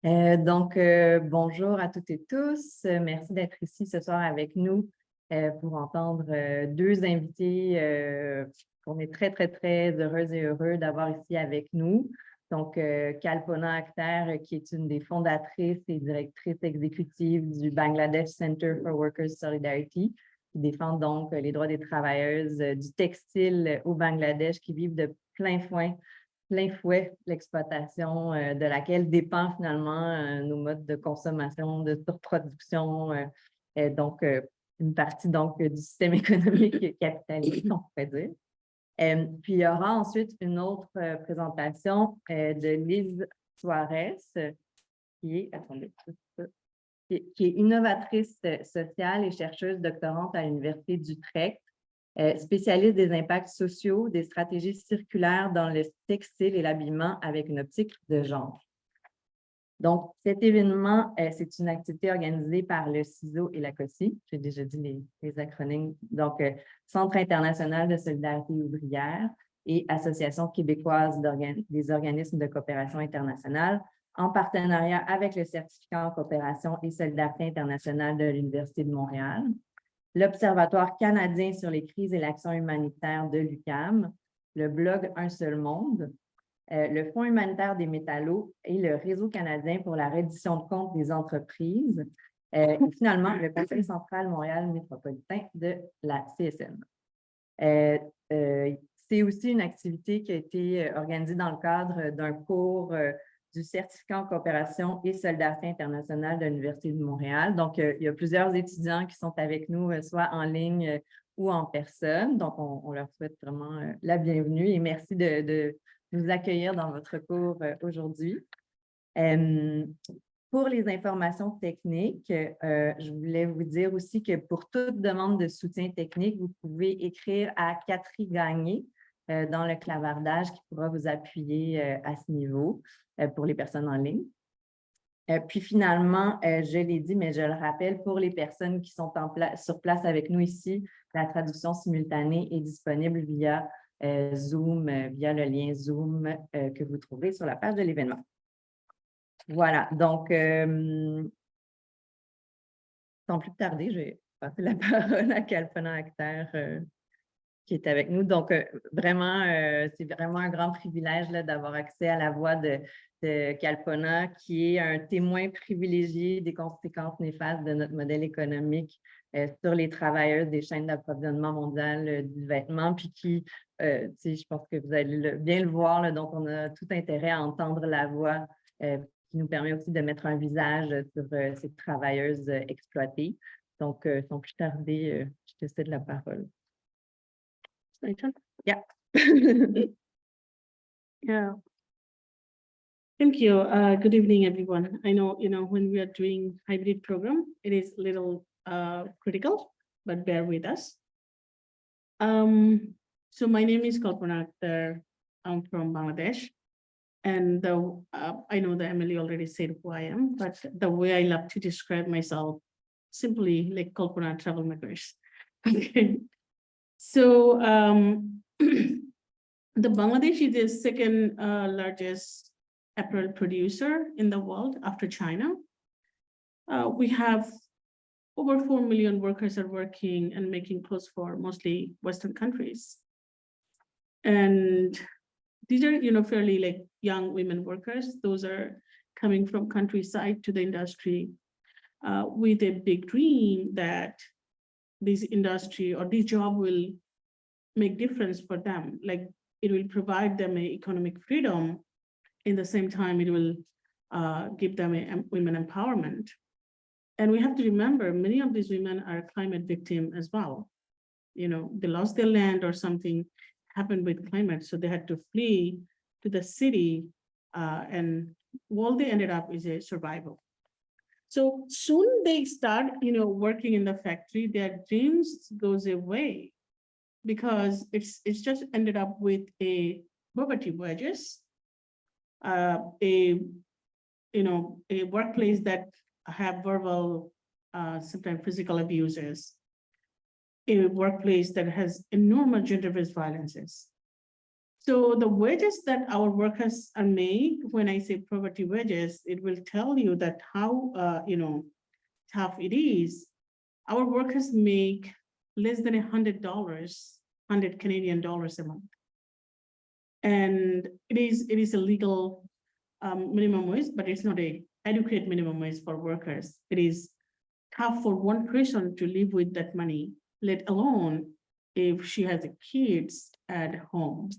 Bonjour à toutes et tous. Merci d'être ici ce soir avec nous pour entendre deux invités qu'on est très, très, très heureuses et heureux d'avoir ici avec nous. Donc, Kalpona Akter, qui est une des fondatrices et directrices exécutives du Bangladesh Center for Workers' Solidarity, qui défend donc les droits des travailleuses du textile au Bangladesh qui vivent de plein fouet l'exploitation de laquelle dépend finalement nos modes de consommation, de surproduction, une partie donc du système économique capitaliste, on pourrait dire. Puis il y aura ensuite une autre présentation de Lis Suarez, qui est innovatrice sociale et chercheuse doctorante à l'Université d'Utrecht, spécialiste des impacts sociaux, des stratégies circulaires dans le textile et l'habillement avec une optique de genre. Donc, cet événement, c'est une activité organisée par le CISO et l'AQOCI. J'ai déjà dit les acronymes. Donc, Centre international de solidarité ouvrière et Association québécoise des organismes de coopération internationale, en partenariat avec le Certificat en coopération et solidarité internationale de l'Université de Montréal, l'Observatoire canadien sur les crises et l'action humanitaire de l'UQAM, le Blogue Un seul monde, le Fonds humanitaire des métallos et le Réseau canadien pour la reddition de comptes des entreprises, et finalement le Conseil central Montréal métropolitain de la CSN. C'est aussi une activité qui a été organisée dans le cadre d'un cours du Certificat en coopération et solidarité internationale de l'Université de Montréal. Donc, il y a plusieurs étudiants qui sont avec nous, soit en ligne ou en personne. Donc, on leur souhaite vraiment la bienvenue et merci de nous accueillir dans votre cours aujourd'hui. Pour les informations techniques, je voulais vous dire aussi que pour toute demande de soutien technique, vous pouvez écrire à Catherine Gagné dans le clavardage qui pourra vous appuyer à ce niveau pour les personnes en ligne. Puis finalement, je l'ai dit, mais je le rappelle, pour les personnes qui sont sur place avec nous ici, la traduction simultanée est disponible via Zoom, via le lien Zoom que vous trouverez sur la page de l'événement. Voilà, donc, sans plus tarder, je vais passer la parole à Kalpona Akter qui est avec nous. Donc, vraiment, c'est vraiment un grand privilège d'avoir accès à la voix de Kalpona, qui est un témoin privilégié des conséquences néfastes de notre modèle économique sur les travailleuses des chaînes d'approvisionnement mondiales du vêtement, puis qui, je pense que vous allez bien le voir, donc on a tout intérêt à entendre la voix qui nous permet aussi de mettre un visage sur ces travailleuses exploitées. Donc, sans plus tarder, je te cède la parole. Yeah. Yeah. Thank you. Good evening, everyone. I know, when we are doing hybrid program, it is a little critical, but bear with us. So my name is Kalpona Akter. I'm from Bangladesh. And I know that Emily already said who I am, but the way I love to describe myself, simply like Kalpona Travelmakers. Okay. So the Bangladesh is the second largest apparel producer in the world after China. We have over 4 million workers are working and making clothes for mostly Western countries. And these are, fairly like young women workers. Those are coming from countryside to the industry with a big dream that this industry or this job will make difference for them. Like it will provide them an economic freedom. In the same time, it will give them a women empowerment. And we have to remember many of these women are climate victims as well. They lost their land or something happened with climate. So they had to flee to the city and all they ended up is a survival. So soon they start, working in the factory, their dreams goes away because it's just ended up with a poverty wages, a workplace that have verbal, sometimes physical abuses, a workplace that has enormous gender-based violences. So the wages that our workers are made, when I say poverty wages, it will tell you that how tough it is. Our workers make less than $100, 100 Canadian dollars a month. And it is a legal minimum wage, but it's not a adequate minimum wage for workers. It is tough for one person to live with that money, let alone if she has kids at home.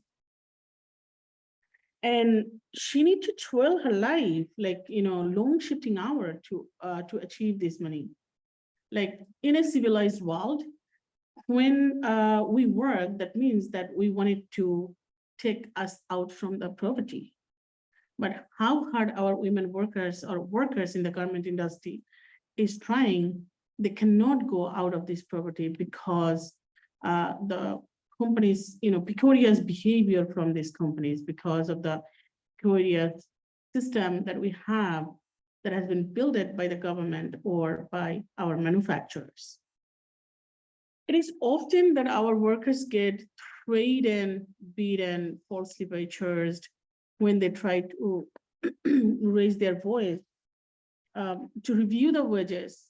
And she needs to toil her life, like, long shifting hour to achieve this money. Like in a civilized world, when we work, that means that we wanted to take us out from the poverty. But how hard our women workers or workers in the garment industry is trying, they cannot go out of this poverty because the companies, precarious behavior from these companies, because of the precarious system that we have that has been built by the government or by our manufacturers. It is often that our workers get traded, beaten, falsely charged when they try to raise their voice to review the wages.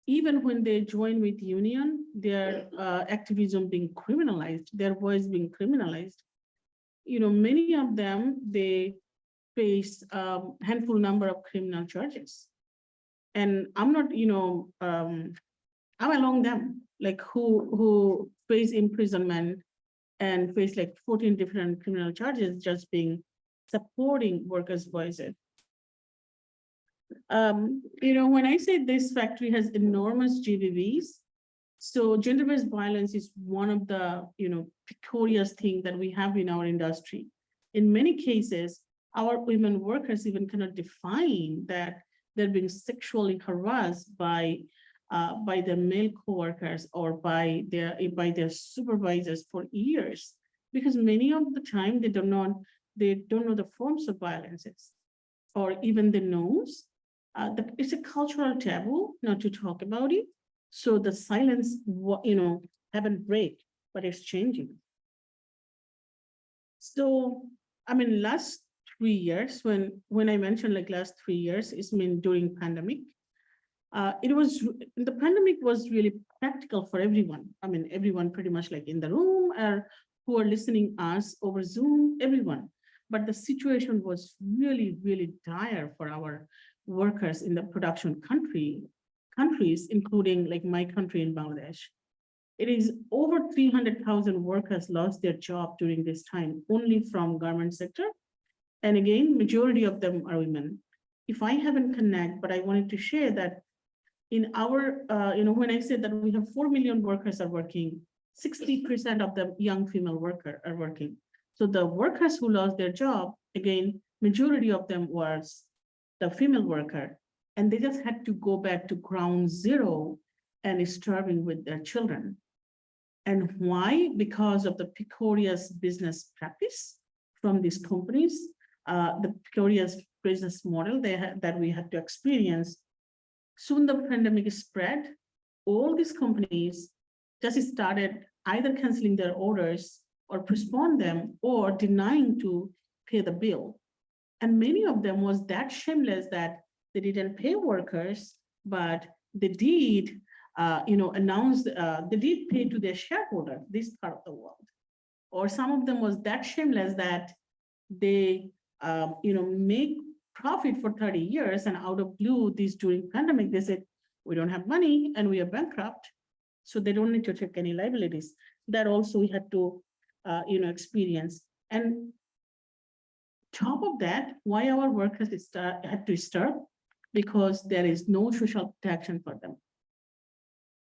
Even when they join with union, their activism being criminalized, their voice being criminalized. Many of them, they face a handful number of criminal charges. And I'm not, I'm among them, like who face imprisonment and face like 14 different criminal charges just being supporting workers' voices. When I say this factory has enormous GBVs, so gender-based violence is one of the, precarious things that we have in our industry. In many cases, our women workers even cannot define that they're being sexually harassed by their male coworkers or by their supervisors for years, because many of the time they don't know the forms of violences, or even the knows. It's a cultural taboo not to talk about it. So the silence, haven't break, but it's changing. So, last 3 years, when I mentioned like last 3 years, it's during pandemic. The pandemic was really practical for everyone. Everyone pretty much like in the room or who are listening us over Zoom, everyone. But the situation was really, really dire for our workers in the production countries, including like my country in Bangladesh. It is over 300,000 workers lost their job during this time, only from garment sector. And again, majority of them are women. If I haven't connected, but I wanted to share that in our, when I said that we have 4 million workers are working, 60% of them young female workers are working. So the workers who lost their job, again, majority of them was the female worker, and they just had to go back to ground zero and starving with their children. And why? Because of the precarious business practice from these companies, the precarious business model that we had to experience. Soon the pandemic spread. All these companies just started either canceling their orders or postpone them or denying to pay the bill. And many of them was that shameless that they didn't pay workers, but they did, announce, they did pay to their shareholder, this part of the world. Or some of them was that shameless that they, make profit for 30 years, and out of blue, this during pandemic, they said, we don't have money and we are bankrupt, so they don't need to take any liabilities. That also we had to, experience. And top of that, why our workers had to start? Because there is no social protection for them.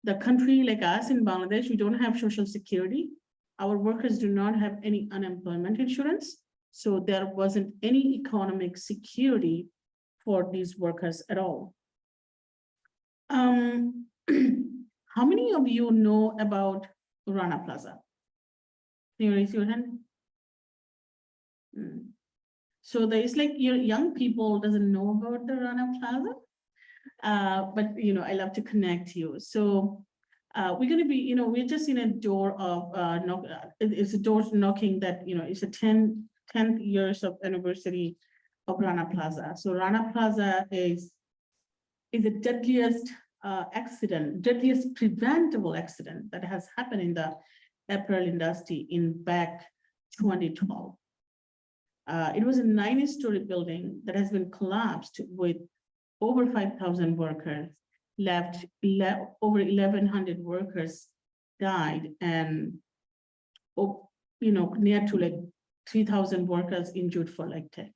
The country like us in Bangladesh, we don't have social security. Our workers do not have any unemployment insurance. So there wasn't any economic security for these workers at all. How many of you know about Rana Plaza? Can you raise your hand? So there's like your young people doesn't know about the Rana Plaza, but I love to connect you. So We're going to be, we're just in a door of, it's a door knocking that, it's a 10th years of anniversary of Rana Plaza. So Rana Plaza is the deadliest deadliest preventable accident that has happened in the apparel industry in back 2012. It was a 9-story building that has been collapsed with over 5,000 workers left, over 1,100 workers died, and near to like 3,000 workers injured for like 10.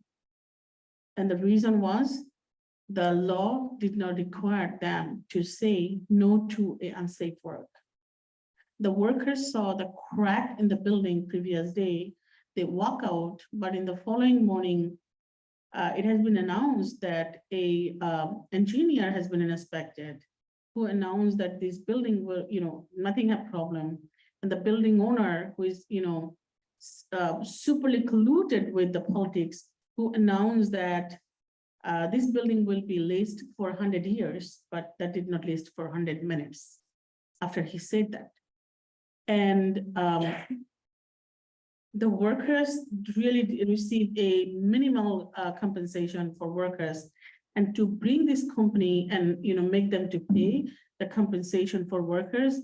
And the reason was the law did not require them to say no to unsafe work. The workers saw the crack in the building previous day, they walk out, but in the following morning, it has been announced that a engineer has been inspected, who announced that this building will, nothing had problem. And the building owner, who is, superly colluded with the politics, who announced that this building will be leased for 100 years, but that did not last for 100 minutes after he said that. And the workers really received a minimal compensation for workers, and to bring this company and make them to pay the compensation for workers,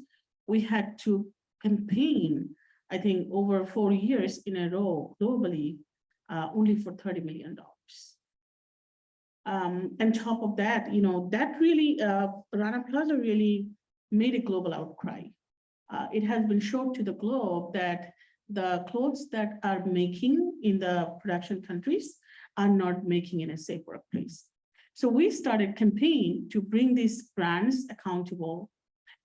we had to campaign, I think, over 4 years in a row globally, only for $30 million. And top of that, that really, Rana Plaza really made a global outcry. It has been shown to the globe that the clothes that are making in the production countries are not making in a safe workplace. So we started campaign to bring these brands accountable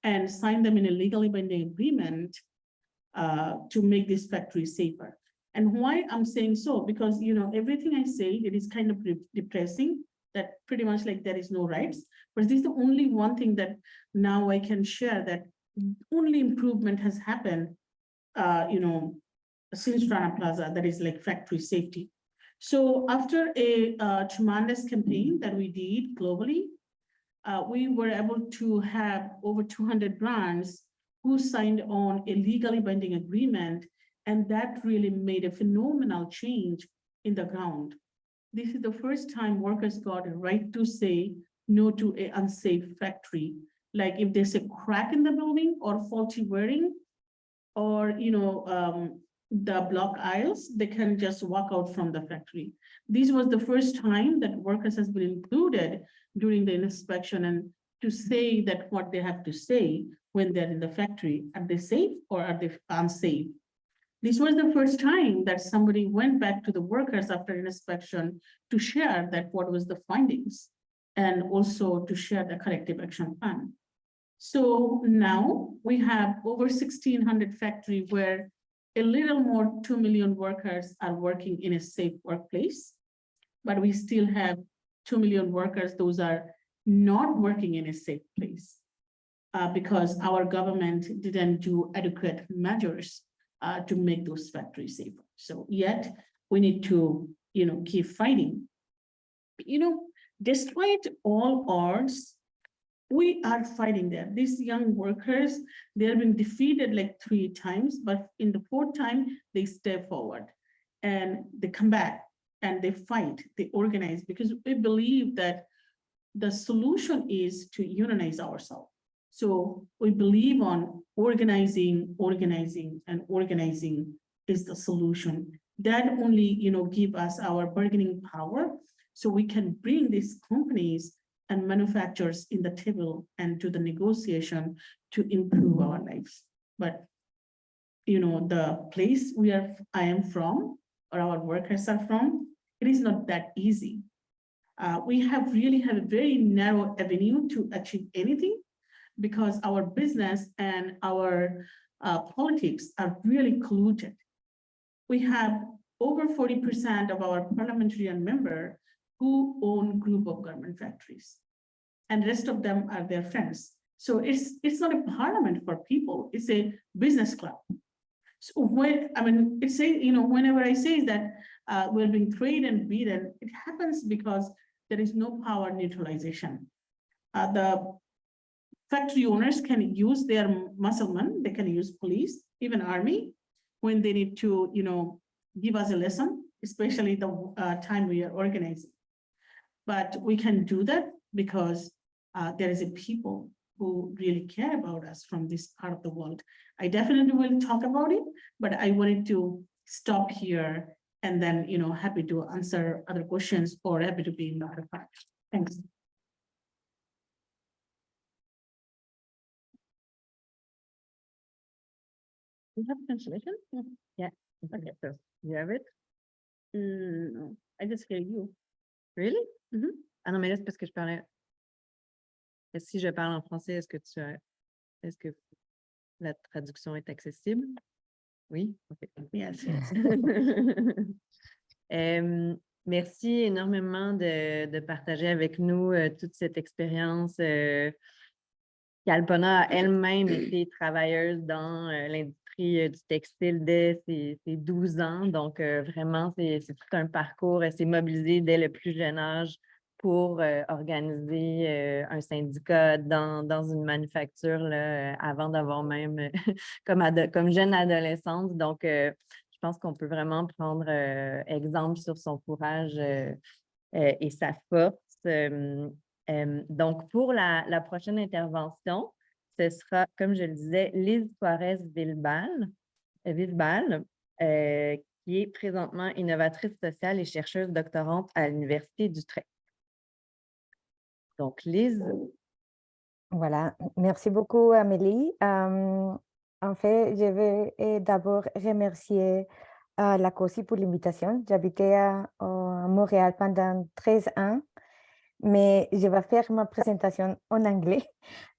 and sign them in a legally binding agreement to make this factory safer. And why I'm saying so, because everything I say, it is kind of depressing, that pretty much like there is no rights, but this is the only one thing that now I can share, that only improvement has happened since Rana Plaza, that is like factory safety. So after a tremendous campaign that we did globally, we were able to have over 200 brands who signed on a legally binding agreement, and that really made a phenomenal change in the ground. This is the first time workers got a right to say no to an unsafe factory. Like if there's a crack in the building or faulty wiring, or the block aisles, they can just walk out from the factory. This was the first time that workers has been included during the inspection, and to say that what they have to say when they're in the factory, are they safe or are they unsafe? This was the first time that somebody went back to the workers after an inspection to share that what was the findings, and also to share the corrective action plan. So now we have over 1,600 factories where a little more 2 million workers are working in a safe workplace, but we still have 2 million workers, those are not working in a safe place because our government didn't do adequate measures to make those factories safer. So yet we need to, keep fighting. Despite all odds, we are fighting them. These young workers, they've been defeated like 3 times, but in the 4th time, they step forward and they come back and they fight, they organize, because we believe that the solution is to unionize ourselves. So we believe on organizing, and organizing is the solution. That only, give us our bargaining power, so we can bring these companies and manufacturers in the table and to the negotiation to improve our lives. But the place I am from, or our workers are from, it is not that easy. We really have a very narrow avenue to achieve anything, because our business and our politics are really colluded. We have over 40% of our parliamentarian members who own group of garment factories, and rest of them are their friends. So it's not a parliament for people, it's a business club. So whenever I say that we're being trained and beaten, it happens because there is no power neutralization. The factory owners can use their musclemen, they can use police, even army, when they need to, give us a lesson, especially the time we are organizing. But we can do that because there is a people who really care about us from this part of the world. I definitely will talk about it, but I wanted to stop here and then, happy to answer other questions or happy to be in the other part. Thanks. You have translation? Yeah. Okay. So you have it? No, I just hear you. Really? Mhm. Ah non, mais là, c'est parce que je parlais. Si je parle en français, est-ce que la traduction est accessible? Oui? OK. Yes, yes. Merci énormément de partager avec nous toute cette expérience. Kalpona a elle-même été travailleuse dans l'industrie du textile dès ses 12 ans. Donc, vraiment, c'est tout un parcours. Elle s'est mobilisée dès le plus jeune âge pour organiser un syndicat dans une manufacture là, avant d'avoir même comme jeune adolescente. Donc, je pense qu'on peut vraiment prendre exemple sur son courage et sa force. Donc, pour la prochaine intervention, ce sera, comme je le disais, Lis Suarez Visbal, qui est présentement innovatrice sociale et chercheuse doctorante à l'Université d'Utrecht. Donc, Lis. Voilà, merci beaucoup Amélie. En fait, je vais d'abord remercier la AQOCI pour l'invitation. J'habitais à Montréal pendant 13 ans, mais je vais faire ma présentation en anglais.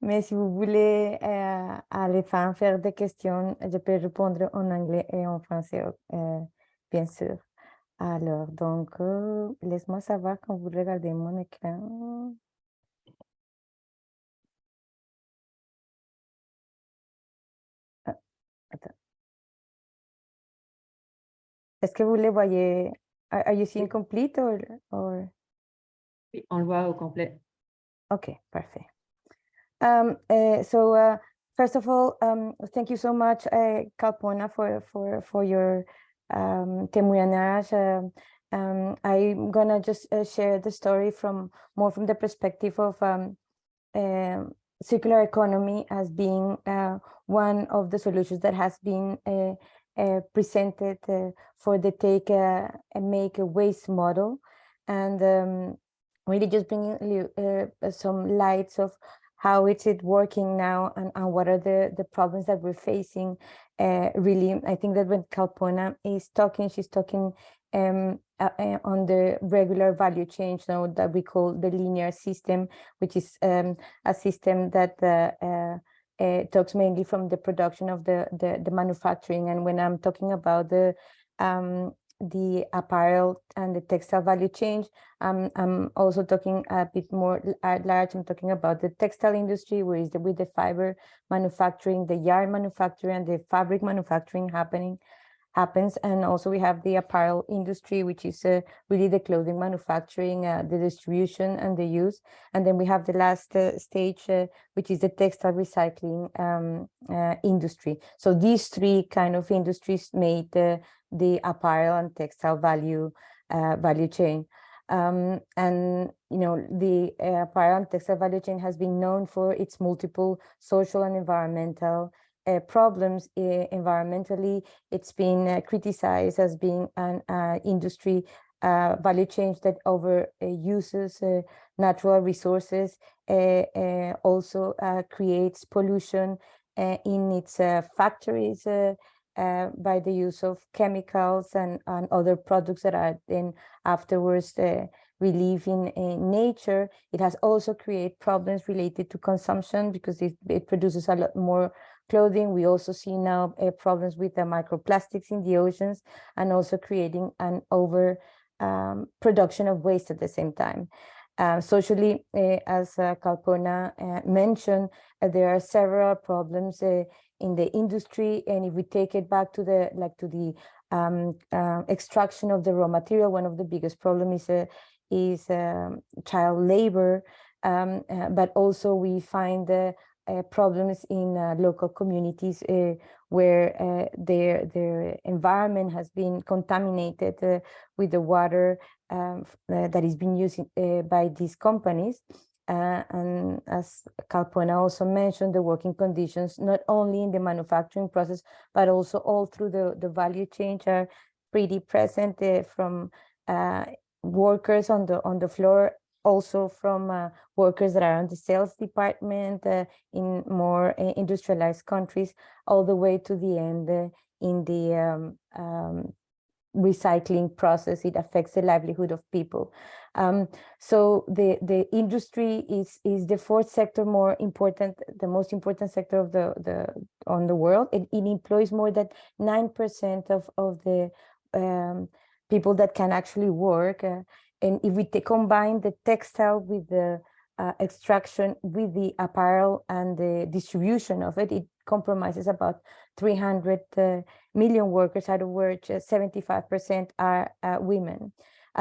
Mais si vous voulez à la fin faire des questions, je peux répondre en anglais et en français, bien sûr. Alors, donc, laisse-moi savoir quand vous regardez mon écran. Est-ce que vous les voyez? Are you seeing complete or? Oui, on le voit au complet. Okay, perfect. First of all, thank you so much, Kalpona, for your témoignage. I'm gonna just share the story more from the perspective of circular economy as being one of the solutions that has been presented for the take and make a waste model, and really just bringing some lights of how is it working now and what are the problems that we're facing. Really, I think that when Kalpona is talking, she's talking on the regular value chain now that we call the linear system, which is a system that talks mainly from the production of the manufacturing. And when I'm talking about the apparel and the textile value chain, I'm also talking a bit more at large. I'm talking about the textile industry, with the fiber manufacturing, the yarn manufacturing, and the fabric manufacturing happens. And also we have the apparel industry, which is really the clothing manufacturing, the distribution and the use. And then we have the last stage, which is the textile recycling industry. So these three kind of industries made the apparel and textile value chain. And the apparel and textile value chain has been known for its multiple social and environmental problems. Environmentally, it's been criticized as being an industry value chain that over uses natural resources, also creates pollution in its factories by the use of chemicals and other products that are then afterwards released in nature. It has also created problems related to consumption because it produces a lot more clothing. We also see now problems with the microplastics in the oceans, and also creating an over production of waste at the same time. Socially, as Kalpona mentioned, there are several problems in the industry, and if we take it back to the extraction of the raw material, one of the biggest problems is child labor, but also we find problems in local communities where their environment has been contaminated with the water that is being used by these companies. And as Kalpona also mentioned, the working conditions, not only in the manufacturing process, but also all through the value chain are pretty present from workers on the floor, also from workers that are on the sales department in more industrialized countries, all the way to the end in the recycling process. It affects the livelihood of people. So the industry is the fourth sector more important, the most important sector of on the world. It employs more than 9% of the people that can actually work. And if we combine the textile with the extraction, with the apparel and the distribution of it, it compromises about 300 million workers, out of which 75% are women.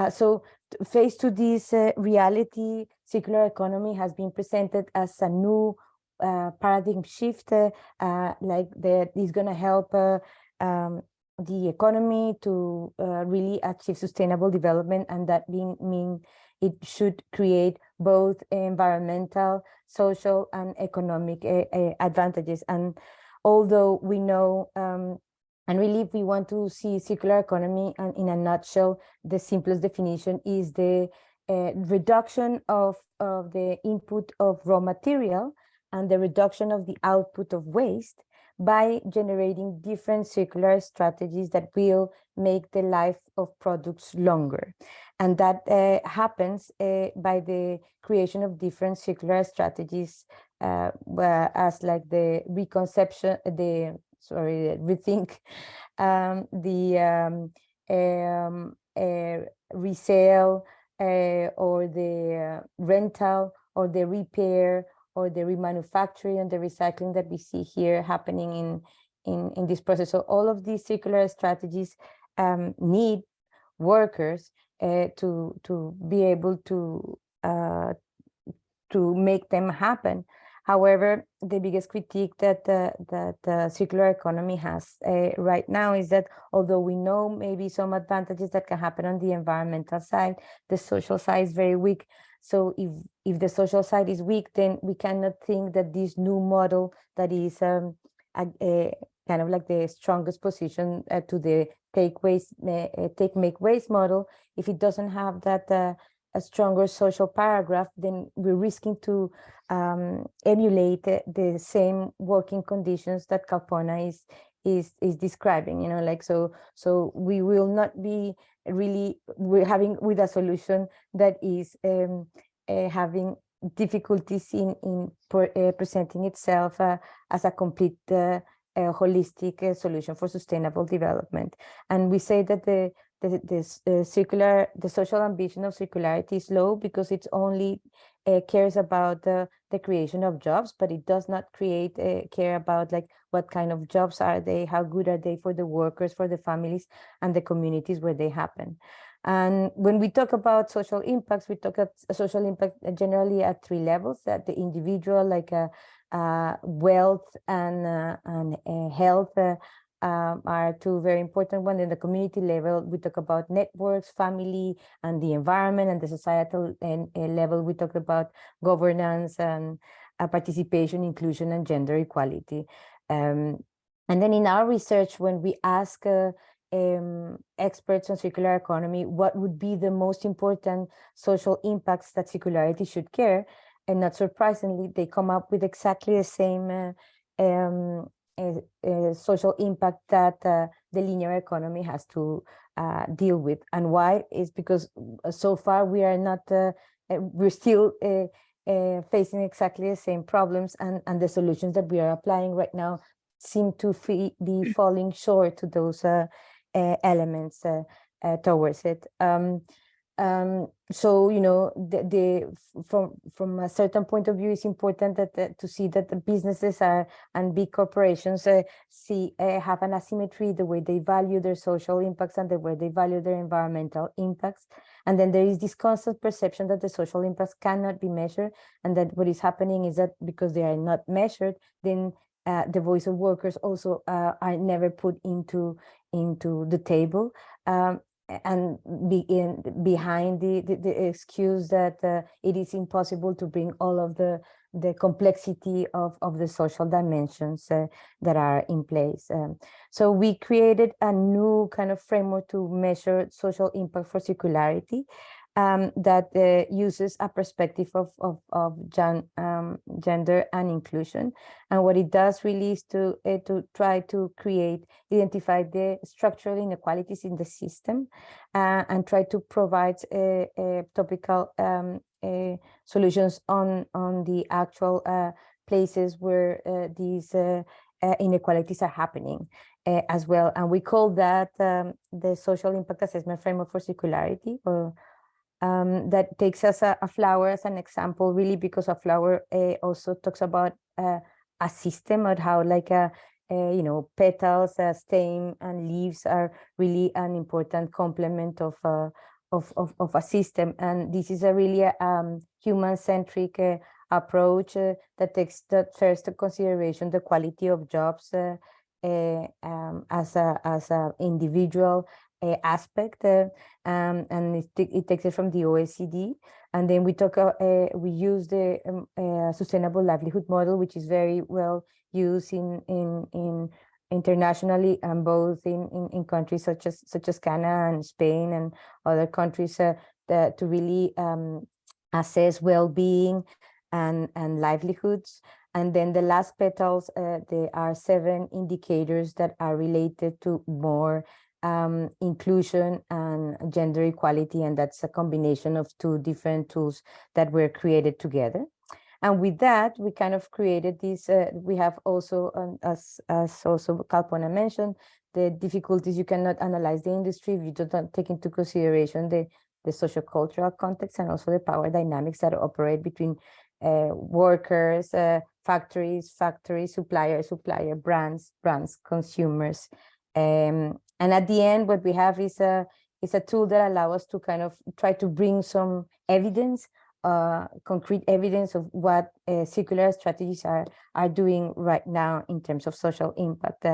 So faced to this reality, circular economy has been presented as a new paradigm shift, like that is going to help the economy to really achieve sustainable development, and that mean it should create both environmental, social, and economic advantages. And although we know, and really if we want to see circular economy in a nutshell, the simplest definition is the reduction of the input of raw material and the reduction of the output of waste by generating different circular strategies that will make the life of products longer. And that happens by the creation of different circular strategies, as like the reconception, rethink, resale, or the rental, or the repair, or the remanufacturing and the recycling that we see here happening in this process. So all of these circular strategies need workers to be able to make them happen. However, the biggest critique that the circular economy has right now is that although we know maybe some advantages that can happen on the environmental side, the social side is very weak. So if the social side is weak, then we cannot think that this new model that is kind of like the strongest position to the make waste model, if it doesn't have that a stronger social paragraph, then we're risking to emulate the same working conditions that Kalpona is describing, you know, like, so we will not be really with a solution that is having difficulties in presenting itself as a complete holistic solution for sustainable development. And we say that the social ambition of circularity is low because it's only cares about the creation of jobs, but it does not care about like what kind of jobs are they, how good are they for the workers, for the families, and the communities where they happen. And when we talk about social impacts, we talk about social impact generally at three levels: at the individual, like wealth and health are two very important ones. In the community level, we talk about networks, family, and the environment. And the societal level, we talk about governance and participation, inclusion, and gender equality. And then in our research, when we ask experts on circular economy what would be the most important social impacts that circularity should care, and not surprisingly, they come up with exactly the same social impact that the linear economy has to deal with. And why? Is because so far we are not, we're still facing exactly the same problems, and the solutions that we are applying right now seem to be falling short to those elements towards it. So, you know, from a certain point of view, it's important that to see that the businesses and big corporations have an asymmetry, the way they value their social impacts and the way they value their environmental impacts. And then there is this constant perception that the social impacts cannot be measured, and that what is happening is that because they are not measured, then the voice of workers also are never put into the table. And behind the excuse that it is impossible to bring all of the complexity of the social dimensions that are in place. So we created a new kind of framework to measure social impact for circularity that uses a perspective of gender and inclusion. And what it does really is to try to identify the structural inequalities in the system and try to provide topical solutions on the actual places where these inequalities are happening as well. And we call that the social impact assessment framework for circularity, or that takes us a flower as an example, really, because a flower also talks about a system of how, like, you know, petals, stem, and leaves are really an important complement of a system. And this is a really human-centric approach that takes first into consideration the quality of jobs as a individual aspect, and it takes it from the OECD. And then we use the sustainable livelihood model, which is very well used in internationally, and both in countries such as Canada and Spain and other countries to really assess well-being and livelihoods. And then the last petals, there are 7 indicators that are related to more inclusion and gender equality, and that's a combination of 2 different tools that were created together. And with that, we kind of created this. We have also, as also Kalpona mentioned, the difficulties. You cannot analyze the industry if you do not take into consideration the sociocultural context and also the power dynamics that operate between workers, factories, supplier, brands, consumers. And at the end, what we have is a tool that allows us to kind of try to bring some evidence, concrete evidence of what circular strategies are doing right now in terms of social impact.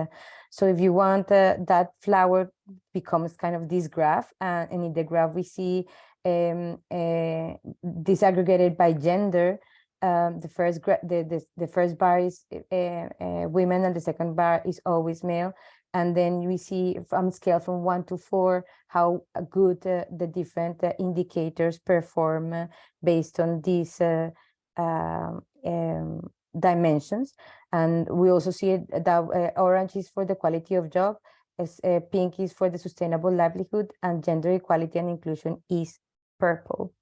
So if you want, that flower becomes kind of this graph, and in the graph we see disaggregated by gender. The first bar is women, and the second bar is always male. And then we see from scale from 1 to 4 how good the different indicators perform based on these dimensions. And we also see that orange is for the quality of job, as pink is for the sustainable livelihood, and gender equality and inclusion is purple.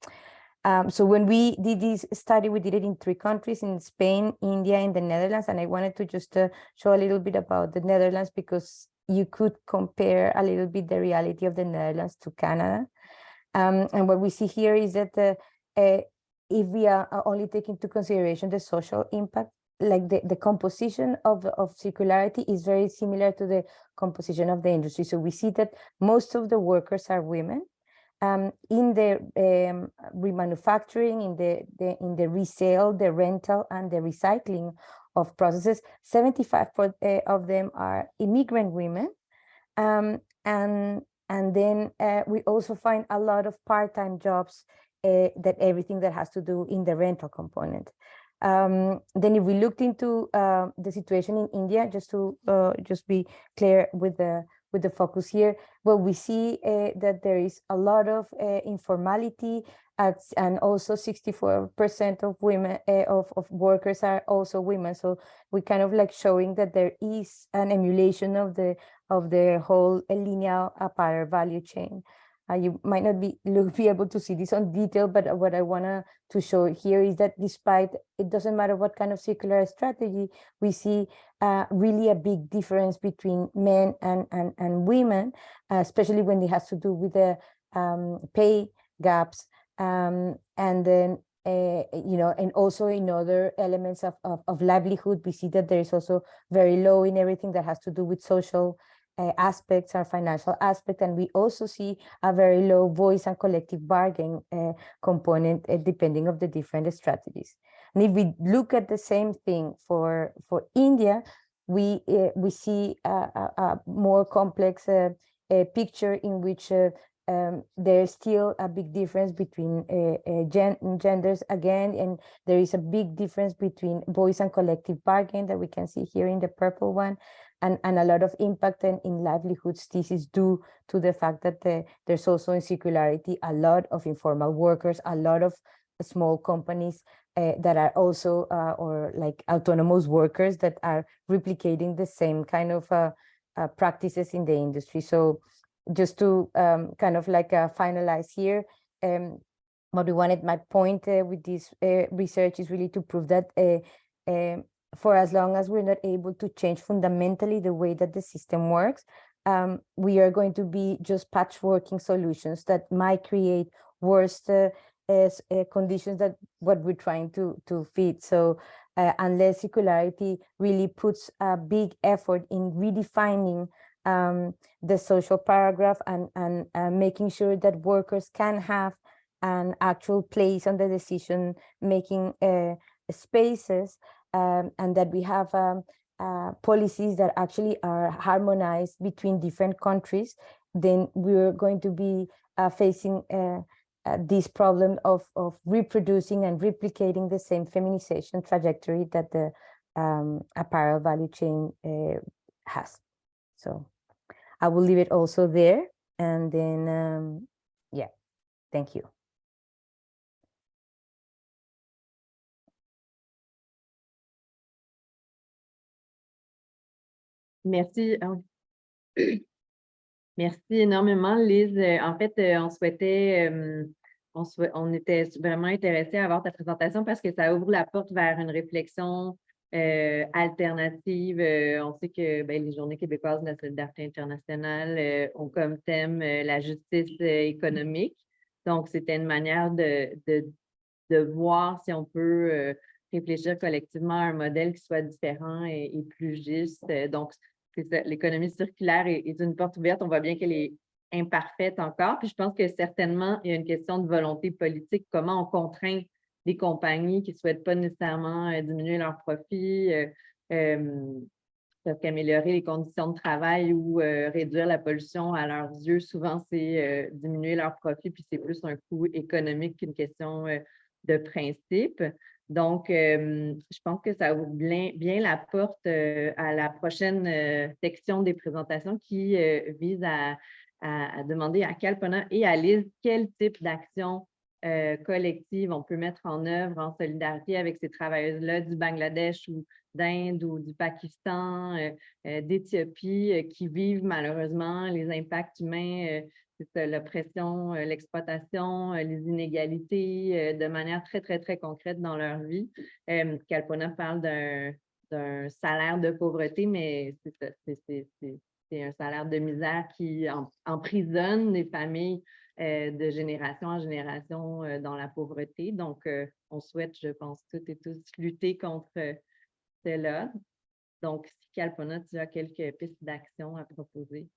So when we did this study, we did it in 3 countries, in Spain, India, and the Netherlands. And I wanted to just show a little bit about the Netherlands, because you could compare a little bit the reality of the Netherlands to Canada. And what we see here is that if we are only taking into consideration the social impact, like the composition of circularity is very similar to the composition of the industry. So we see that most of the workers are women. In the remanufacturing, in the resale, the rental, and the recycling of processes, 75% of them are immigrant women, and then we also find a lot of part-time jobs, that everything that has to do in the rental component. Then if we looked into the situation in India, just to be clear with the focus here, well, we see that there is a lot of informality, and also 64% of women of workers are also women. So we kind of like showing that there is an emulation of the whole linear apparel value chain. You might not be able to see this on detail, but what I want to show here is that despite it doesn't matter what kind of circular strategy, we see really a big difference between men and women, especially when it has to do with the pay gaps. And then, and also in other elements of livelihood, we see that there is also very low in everything that has to do with social aspects or financial aspect. And we also see a very low voice and collective bargaining component depending of the different strategies. And if we look at the same thing for India, we see a more complex picture in which there's still a big difference between genders again, and there is a big difference between voice and collective bargaining that we can see here in the purple one, and a lot of impact in livelihoods. This is due to the fact that there's also in circularity a lot of informal workers, a lot of small companies that are also or like autonomous workers that are replicating the same kind of practices in the industry. So just to kind of like finalize here, what we wanted, my point with this research is really to prove that for as long as we're not able to change fundamentally the way that the system works, we are going to be just patchworking solutions that might create worse conditions that what we're trying to fit. So unless circularity really puts a big effort in redefining the social paragraph and making sure that workers can have an actual place on the decision-making spaces, and that we have policies that actually are harmonized between different countries, then we're going to be facing this problem of reproducing and replicating the same feminization trajectory that the apparel value chain has. So I will leave it also there, and then yeah, thank you. Merci. Merci énormément, Lise. En fait, on était vraiment intéressés à avoir ta présentation parce que ça ouvre la porte vers une réflexion alternative. On sait que les Journées québécoises de la solidarité internationale ont comme thème la justice économique. Donc, c'était une manière de voir si on peut réfléchir collectivement à un modèle qui soit différent et plus juste. Donc, l'économie circulaire est une porte ouverte. On voit bien qu'elle est imparfaite encore. Puis je pense que certainement, il y a une question de volonté politique. Comment on contraint des compagnies qui ne souhaitent pas nécessairement diminuer leurs profits, parce qu'améliorer les conditions de travail ou réduire la pollution à leurs yeux, souvent, c'est diminuer leurs profits, puis c'est plus un coût économique qu'une question de principe. Donc, je pense que ça ouvre bien la porte à la prochaine section des présentations qui vise à demander à Kalpona et à Lise quel type d'action collective on peut mettre en œuvre en solidarité avec ces travailleuses-là du Bangladesh ou d'Inde ou du Pakistan, d'Éthiopie, qui vivent malheureusement les impacts humains, l'oppression, l'exploitation, les inégalités de manière très, très, très concrète dans leur vie. Kalpona parle d'un salaire de pauvreté, mais c'est un salaire de misère qui emprisonne les familles de génération en génération dans la pauvreté. Donc, on souhaite, je pense, toutes et tous lutter contre cela. Donc, si Kalpona, tu as quelques pistes d'action à proposer.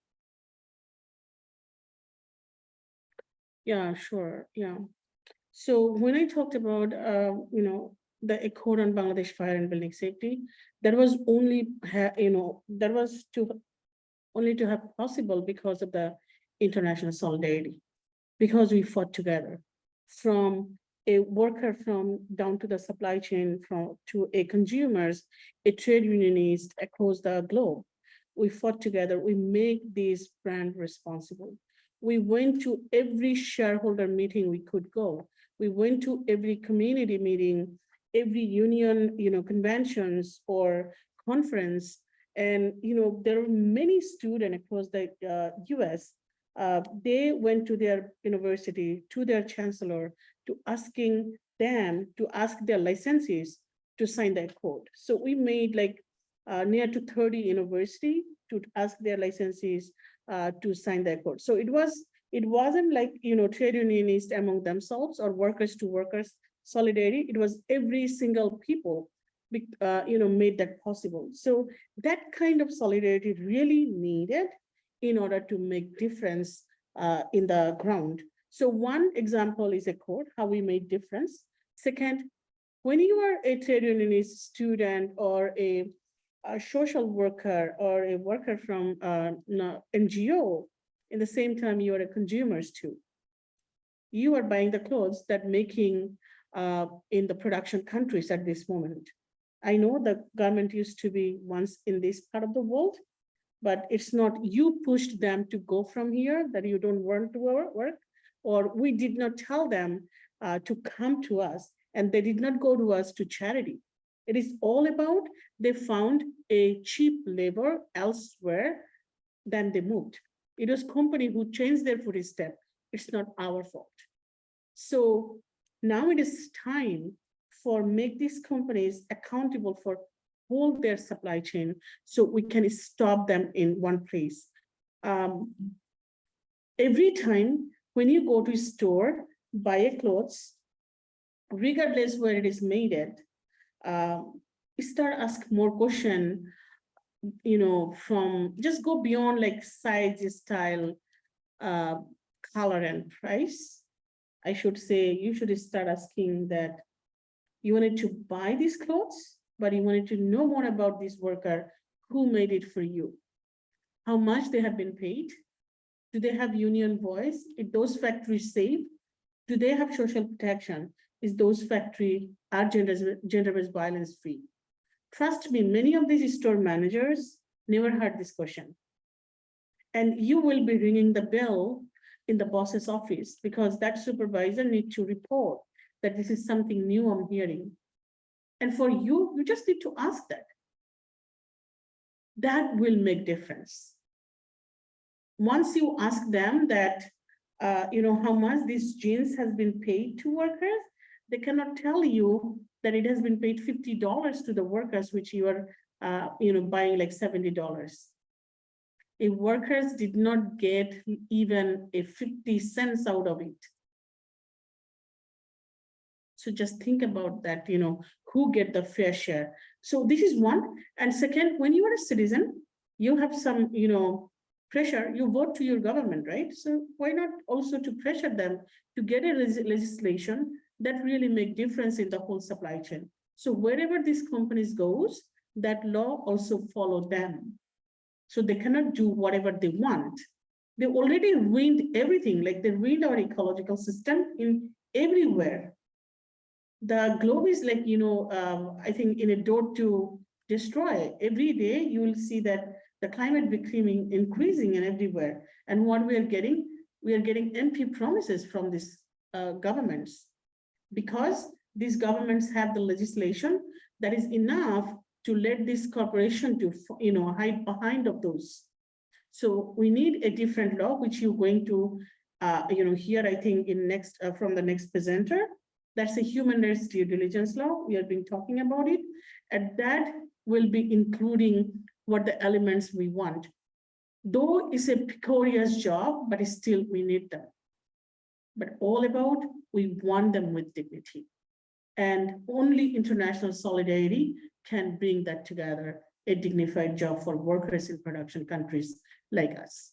Yeah, sure. Yeah. So when I talked about, the Accord on Bangladesh Fire and Building Safety, that was only, that was only to have possible because of the international solidarity, because we fought together from a worker down to the supply chain, to a consumers, a trade unionist across the globe. We fought together. We make these brands responsible. We went to every shareholder meeting we could go. We went to every community meeting, every union, conventions or conference. And, there are many students across the US. They went to their university, to their chancellor, to asking them to ask their licensees to sign that code. So we made like near to 30 universities to ask their licensees to sign that code. So it was It wasn't like, trade unionists among themselves or workers to workers solidarity. It was every single people, made that possible. So that kind of solidarity really needed in order to make difference in the ground. So one example is a quote, how we made difference. Second, when you are a trade unionist student or a social worker or a worker from NGO, in the same time, you are a consumers too. You are buying the clothes that making in the production countries at this moment. I know the garment used to be once in this part of the world, but it's not you pushed them to go from here, that you don't want to work, or we did not tell them to come to us, and they did not go to us to charity. It is all about they found a cheap labor elsewhere, then they moved. It was company who changed their footstep. It's not our fault. So now it is time for make these companies accountable for hold their supply chain so we can stop them in one place. Every time when you go to a store, buy a clothes, regardless where it is made at, start ask more question, from just go beyond like size, style, color and price. I should say you should start asking that you wanted to buy these clothes, but you wanted to know more about this worker, who made it for you, how much they have been paid, do they have union voice, is those factories safe, do they have social protection, is those factory are gender-based violence free. Trust me, many of these store managers never heard this question. And you will be ringing the bell in the boss's office because that supervisor needs to report that this is something new I'm hearing. And for you, you just need to ask that. That will make difference. Once you ask them that, how much these jeans has been paid to workers, they cannot tell you that it has been paid $50 to the workers, which you are, buying like $70. If workers did not get even a 50 cents out of it. So just think about that, who get the fair share. So this is one. And second, when you are a citizen, you have some, pressure, you vote to your government, right? So why not also to pressure them to get a legislation that really make difference in the whole supply chain. So wherever these companies goes, that law also follow them. So they cannot do whatever they want. They already ruined everything, like they ruined our ecological system in everywhere. The globe is like, I think in a door to destroy. Every day you will see that the climate becoming increasing and everywhere. And what we are getting empty promises from these governments, because these governments have the legislation that is enough to let this corporation to, hide behind of those. So we need a different law, which you're going to, hear, I think in next, from the next presenter. That's a human rights due diligence law. We have been talking about it. And that will be including what the elements we want. Though it's a precarious job, but still we need them. But all about, we want them with dignity. And only international solidarity can bring that together, a dignified job for workers in production countries like us.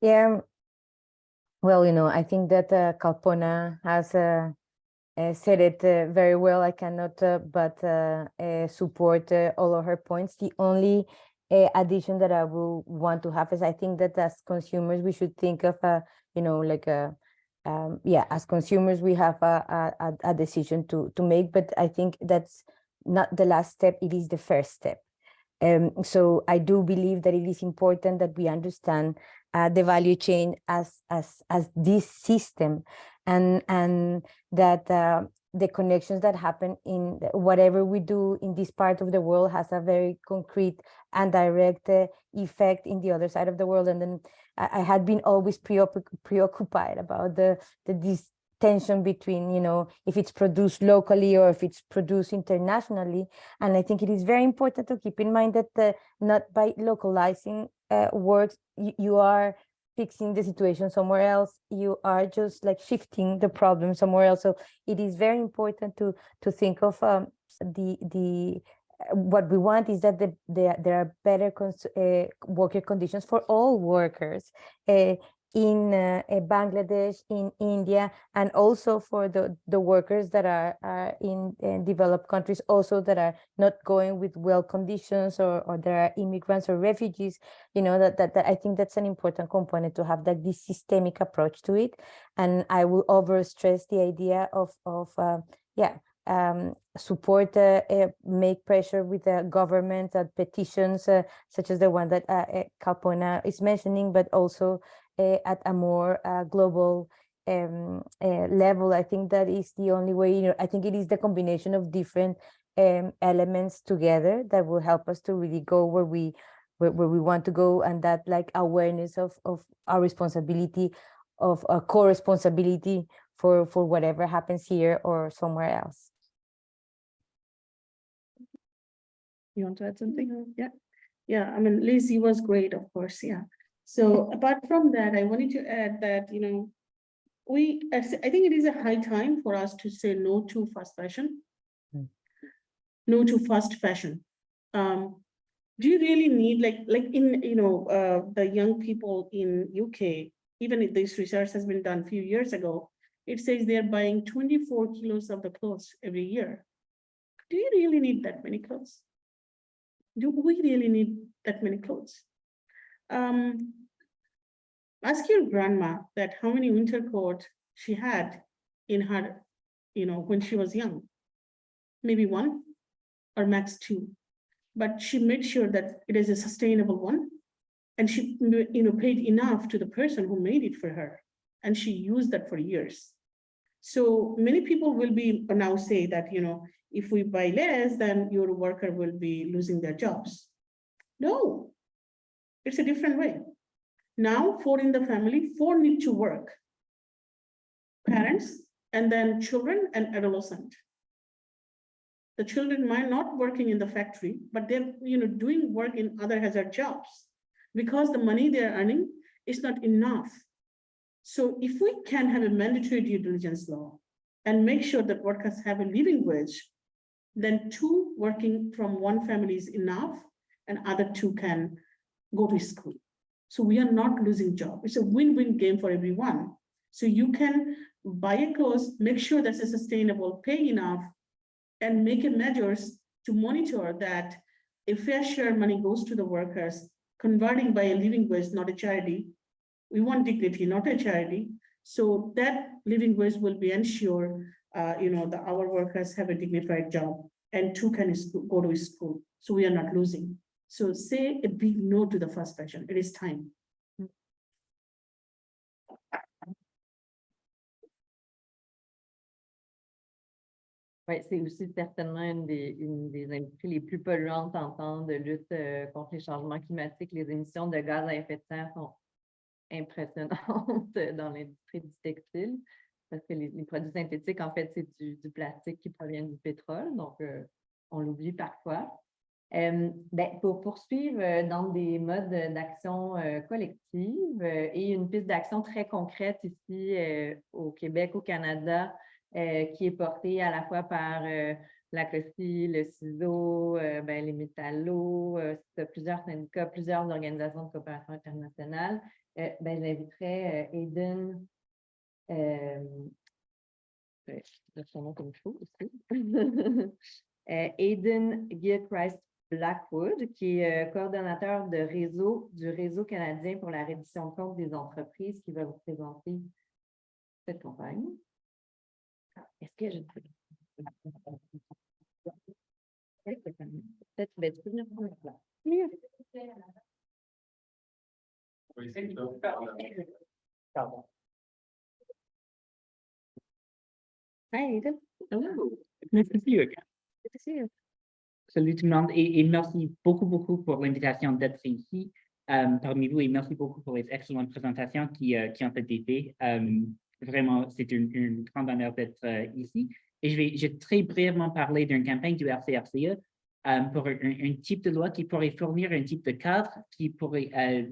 Yeah, well, I think that Kalpona has said it very well. I cannot but support all of her points. The only addition that I will want to have is I think that as consumers, we should think of, as consumers, we have a decision to make, but I think that's not the last step, it is the first step. So I do believe that it is important that we understand the value chain as this system, and that the connections that happen in whatever we do in this part of the world has a very concrete and direct effect in the other side of the world. And then I had been always preoccupied about this tension between, you know, if it's produced locally or if it's produced internationally. And I think it is very important to keep in mind that not by localizing works, you are fixing the situation somewhere else. You are just like shifting the problem somewhere else. So it is very important to think of what we want is that there are better worker conditions for all workers in Bangladesh, in India, and also for the workers that are in developed countries, also that are not going with well conditions, or there are immigrants or refugees. You know, that I think that's an important component to have this systemic approach to it. And I will overstress the idea of support, make pressure with the government and petitions, such as the one that Kalpona is mentioning, but also at a more global level. I think that is the only way. You know, I think it is the combination of different elements together that will help us to really go where we want to go, and that like awareness of our responsibility, of a co-responsibility for whatever happens here or somewhere else. You want to add something? Yeah, I mean, Liz, you was great, of course, yeah. So apart from that, I wanted to add that, you know, I think it is a high time for us to say no to fast fashion. No to fast fashion. Do you really need, like in, you know, the young people in UK, even if this research has been done a few years ago, it says they're buying 24 kilos of the clothes every year. Do you really need that many clothes? Do we really need that many clothes? Ask your grandma that how many winter coats she had in her, you know, when she was young. Maybe one or max two, but she made sure that it is a sustainable one, and she, you know, paid enough to the person who made it for her, and she used that for years. So many people will be now say that, you know, if we buy less, then your worker will be losing their jobs. No, it's a different way. Now, 4 in the family, 4 need to work. Parents, and then children and adolescent. The children might not working in the factory, but they're, you know, doing work in other hazard jobs because the money they're earning is not enough. So if we can have a mandatory due diligence law and make sure that workers have a living wage, then 2 working from one family is enough, and other 2 can go to school. So we are not losing job. It's a win-win game for everyone. So you can buy a clothes, make sure that's a sustainable, pay enough, and make a measures to monitor that a fair share money goes to the workers, converting by a living wage, not a charity. We want dignity, not a charity. So that living wage will be ensured, you know, that our workers have a dignified job, and 2 can go to school. So we are not losing. So say a big no to the fast fashion. It is time. Oui, c'est aussi certainement une des industries les plus polluantes en temps de lutte contre les changements climatiques. Les émissions de gaz à effet de serre sont impressionnantes dans l'industrie du textile, parce que les produits synthétiques, en fait, c'est du plastique qui provient du pétrole, donc on l'oublie parfois. Pour poursuivre dans des modes d'action collective et une piste d'action très concrète ici au Québec, au Canada, qui est portée à la fois par l'AQOCI, le CISO, les métallos, plusieurs syndicats, plusieurs organisations de coopération internationale. J'inviterais Aiden, son nom comme il faut aussi, Aiden Gilchrist-Blackwood, qui est coordonnateur du réseau canadien pour la reddition de comptes des entreprises, qui va vous présenter cette campagne. Est-ce que je peux... Peut-être tu peux venir prendre la place. Pardon. Hi, Aiden. Hello. Nice to see you again. Good to see you. Salut tout le monde et merci beaucoup pour l'invitation d'être ici parmi vous, et merci beaucoup pour les excellentes présentations qui ont été faites. vraiment, c'est une grande honneur d'être ici. Et je vais très brièvement parler d'une campagne du RCRCE pour un type de loi qui pourrait fournir un type de cadre qui pourrait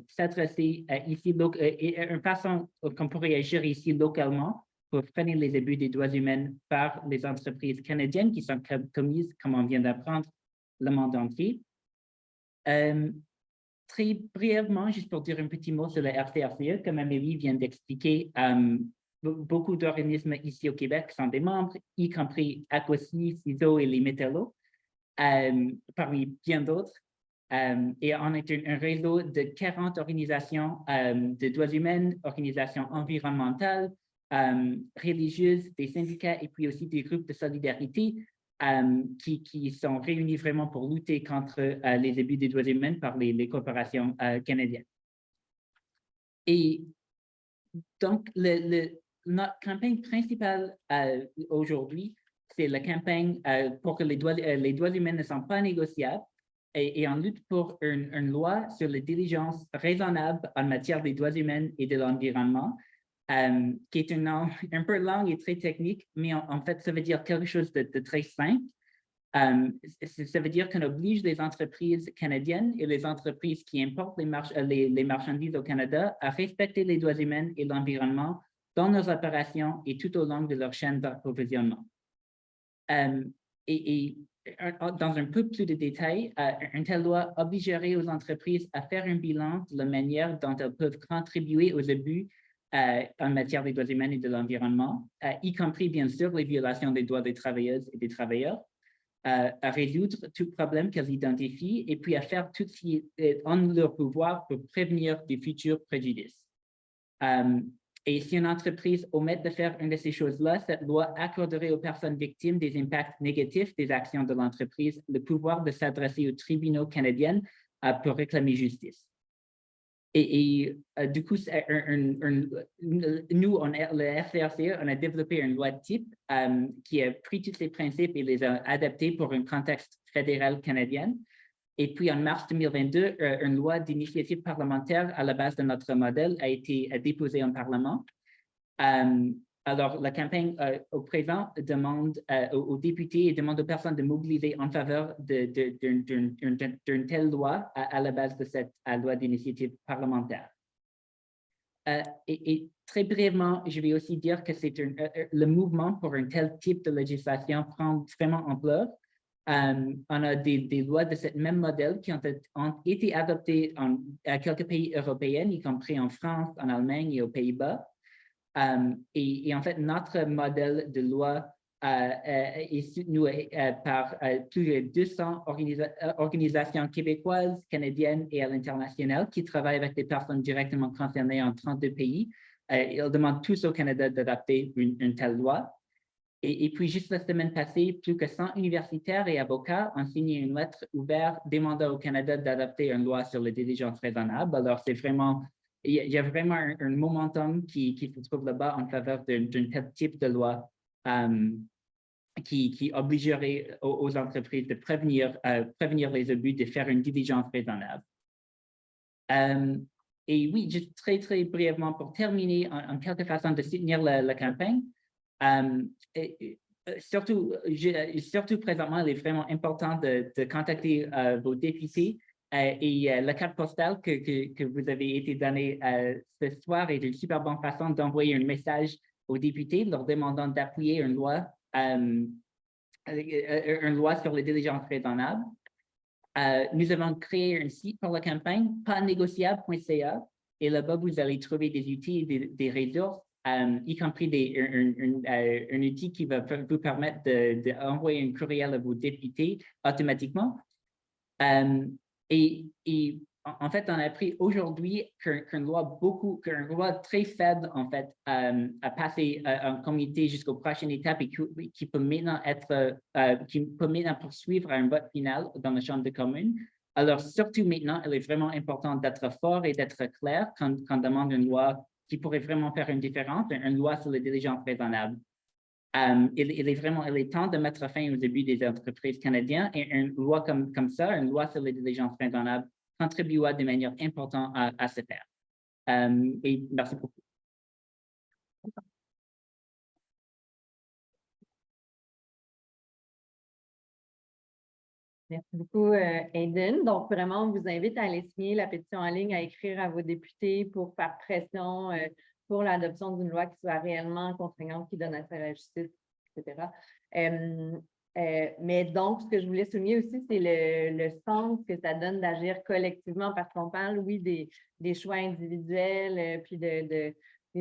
s'adresser ici, une façon qu'on pourrait agir ici localement pour freiner les abus des droits humains par les entreprises canadiennes qui sont commises, comme on vient d'apprendre, le monde entier. Très brièvement, juste pour dire un petit mot sur le RCRCE, comme Amélie vient d'expliquer, beaucoup d'organismes ici au Québec sont des membres, y compris AQOCI, CISO et les métallos, parmi bien d'autres. Et on est un réseau de 40 organisations de droits humains, organisations environnementales, religieuses, des syndicats et puis aussi des groupes de solidarité qui sont réunis vraiment pour lutter contre les abus des droits humains par les coopérations canadiennes. Et donc, notre campagne principale aujourd'hui, c'est la campagne pour que les droits humains ne sont pas négociables et on lutte pour une loi sur les diligences raisonnables en matière des droits humains et de l'environnement, qui est un nom un peu long et très technique, mais en fait, ça veut dire quelque chose de très simple. Ça veut dire qu'on oblige les entreprises canadiennes et les entreprises qui importent les marchandises au Canada à respecter les droits humains et l'environnement dans leurs opérations et tout au long de leur chaîne d'approvisionnement. Dans un peu plus de détails, une telle loi obligerait aux entreprises à faire un bilan de la manière dont elles peuvent contribuer aux abus en matière des droits humains et de l'environnement, y compris bien sûr les violations des droits des travailleuses et des travailleurs, à résoudre tout problème qu'elles identifient et puis à faire tout ce qui est en leur pouvoir pour prévenir des futurs préjudices. Et si une entreprise omet de faire une de ces choses-là, cette loi accorderait aux personnes victimes des impacts négatifs des actions de l'entreprise le pouvoir de s'adresser aux tribunaux canadiens pour réclamer justice. Du coup, nous, le RCRCE, on a développé une loi de type qui a pris tous ces principes et les a adaptés pour un contexte fédéral canadien. Et puis, en mars 2022, une loi d'initiative parlementaire à la base de notre modèle a été déposée en Parlement. Alors, la campagne au présent demande aux députés et demande aux personnes de mobiliser en faveur d'une telle loi à la base de cette loi d'initiative parlementaire. Et très brièvement, je vais aussi dire que c'est le mouvement pour un tel type de législation prend vraiment ampleur. On a des lois de ce même modèle qui ont été adoptées à quelques pays européens, y compris en France, en Allemagne et aux Pays-Bas. Et en fait, notre modèle de loi est soutenu par plus de 200 organisations québécoises, canadiennes et à l'international qui travaillent avec des personnes directement concernées en 32 pays. Ils demandent tous au Canada d'adopter une telle loi. Et puis, juste la semaine passée, plus que 100 universitaires et avocats ont signé une lettre ouverte demandant au Canada d'adopter une loi sur les diligences raisonnables. Alors, c'est vraiment, il y a vraiment un momentum qui se trouve là-bas en faveur d'un tel type de loi qui obligerait aux entreprises de prévenir les abus, de faire une diligence raisonnable. Et oui, juste très, très brièvement, pour terminer, en quelque façon de soutenir la campagne, surtout présentement, il est vraiment important de contacter vos députés et la carte postale que vous avez été donnée ce soir est une super bonne façon d'envoyer un message aux députés leur demandant d'appuyer une loi sur les diligences raisonnables. Nous avons créé un site pour la campagne, pasnégociable.ca, et là-bas, vous allez trouver des outils et des ressources, y compris un outil qui va vous permettre d'envoyer un courriel à vos députés automatiquement. Et en fait, on a appris aujourd'hui qu'une loi très faible, en fait, a passé en comité jusqu'aux prochaines étapes et qui peut maintenant poursuivre à un vote final dans la Chambre des communes. Alors, surtout maintenant, il est vraiment important d'être fort et d'être clair quand on demande une loi qui pourrait vraiment faire une différence, une loi sur les diligences raisonnables. Il est temps de mettre fin aux abus des entreprises canadiennes et une loi comme ça, une loi sur les diligences raisonnables, contribuera de manière importante à ce faire. Et merci beaucoup. Merci beaucoup, Aiden. Donc, vraiment, on vous invite à aller signer la pétition en ligne, à écrire à vos députés pour faire pression pour l'adoption d'une loi qui soit réellement contraignante, qui donne accès à la justice, etc. Mais donc, ce que je voulais souligner aussi, c'est le sens que ça donne d'agir collectivement, parce qu'on parle, oui, des choix individuels, puis des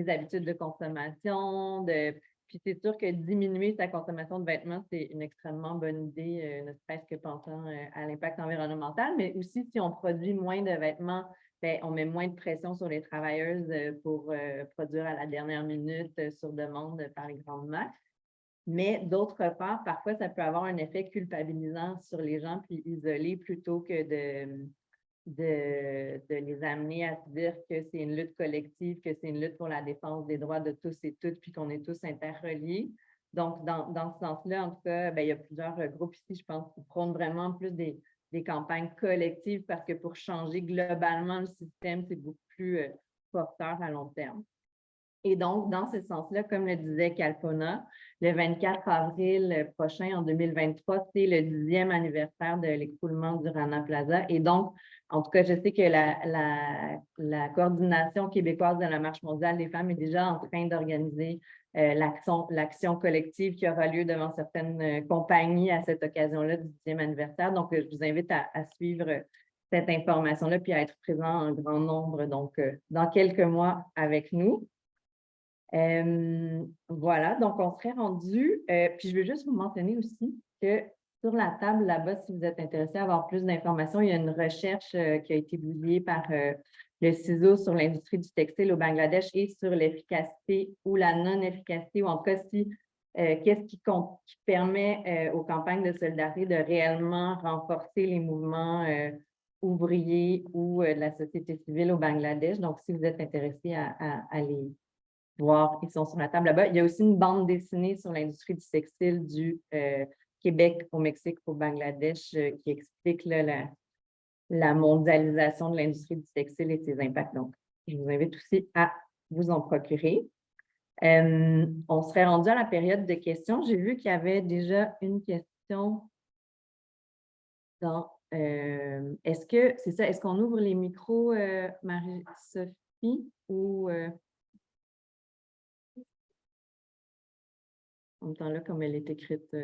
habitudes de consommation, puis c'est sûr que diminuer sa consommation de vêtements, c'est une extrêmement bonne idée, ne serait-ce que pensant à l'impact environnemental, mais aussi si on produit moins de vêtements, bien, on met moins de pression sur les travailleuses pour produire à la dernière minute sur demande par les grandes marques. Mais d'autre part, parfois, ça peut avoir un effet culpabilisant sur les gens puis isolé plutôt que de les amener à se dire que c'est une lutte collective, que c'est une lutte pour la défense des droits de tous et toutes, puis qu'on est tous interreliés. Donc, dans ce sens-là, en tout cas, bien, il y a plusieurs groupes ici, je pense, qui prônent vraiment plus des campagnes collectives parce que pour changer globalement le système, c'est beaucoup plus porteur à long terme. Et donc, dans ce sens-là, comme le disait Kalpona, le 24 avril prochain, en 2023, c'est le 10e anniversaire de l'écroulement du Rana Plaza. Et donc, en tout cas, je sais que la coordination québécoise de la Marche mondiale des femmes est déjà en train d'organiser l'action collective qui aura lieu devant certaines compagnies à cette occasion-là du 10e anniversaire. Donc, je vous invite à suivre cette information-là puis à être présent en grand nombre, donc, dans quelques mois avec nous. Voilà, donc on serait rendu, puis je veux juste vous mentionner aussi que sur la table là-bas, si vous êtes intéressé à avoir plus d'informations, il y a une recherche qui a été publiée par le CISO sur l'industrie du textile au Bangladesh et sur l'efficacité ou la non-efficacité, ou en tout cas si qu'est-ce qui permet aux campagnes de solidarité de réellement renforcer les mouvements ouvriers ou de la société civile au Bangladesh. Donc, si vous êtes intéressé à les voir, ils sont sur la table là-bas. Il y a aussi une bande dessinée sur l'industrie du textile du Québec au Mexique, au Bangladesh, qui explique là, la mondialisation de l'industrie du textile et ses impacts. Donc, je vous invite aussi à vous en procurer. On serait rendu à la période de questions. J'ai vu qu'il y avait déjà une question dans... est-ce que, c'est ça, est-ce qu'on ouvre les micros, Marie-Sophie, ou... en même temps, là, comme elle est écrite.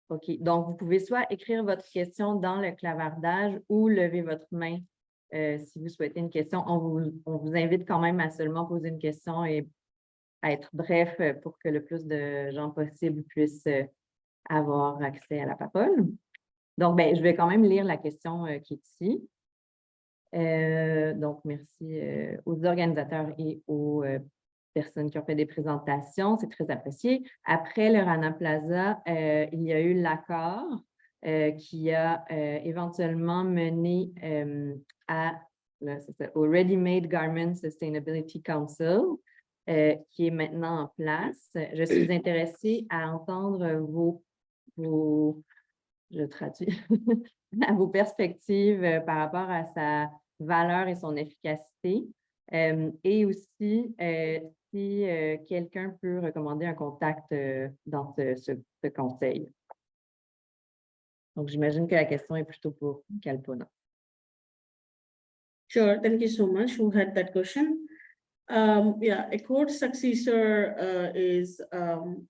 OK. Donc, vous pouvez soit écrire votre question dans le clavardage ou lever votre main si vous souhaitez une question. On vous invite quand même à seulement poser une question et à être bref pour que le plus de gens possible puissent avoir accès à la parole. Donc, je vais quand même lire la question qui est ici. Donc, merci aux organisateurs et aux personnes qui ont fait des présentations. C'est très apprécié. Après le Rana Plaza, il y a eu l'accord qui a éventuellement mené au Ready-Made Garment Sustainability Council, qui est maintenant en place. Je suis intéressée à entendre je traduis, à vos perspectives par rapport à sa valeur et son efficacité. Et aussi, si quelqu'un peut recommander un contact dans ce conseil. Donc, j'imagine que la question est plutôt pour Kalpona. Sure, thank you so much. Who had that question? Yeah, AQOCI successor is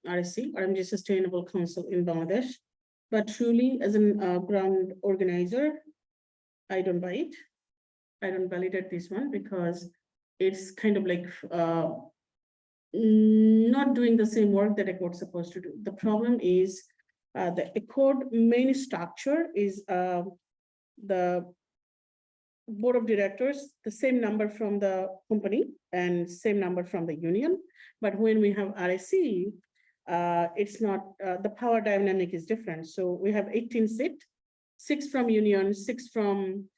RSC, RMG Sustainable Council in Bangladesh. But truly, as a ground organizer, I don't buy it. I don't validate this one because it's kind of like not doing the same work that AQOCI is supposed to do. The problem is the AQOCI main structure is the board of directors, the same number from the company and same number from the union. But when we have RSC, it's not, the power dynamic is different. So we have 18 seats, 6 from union, 6 from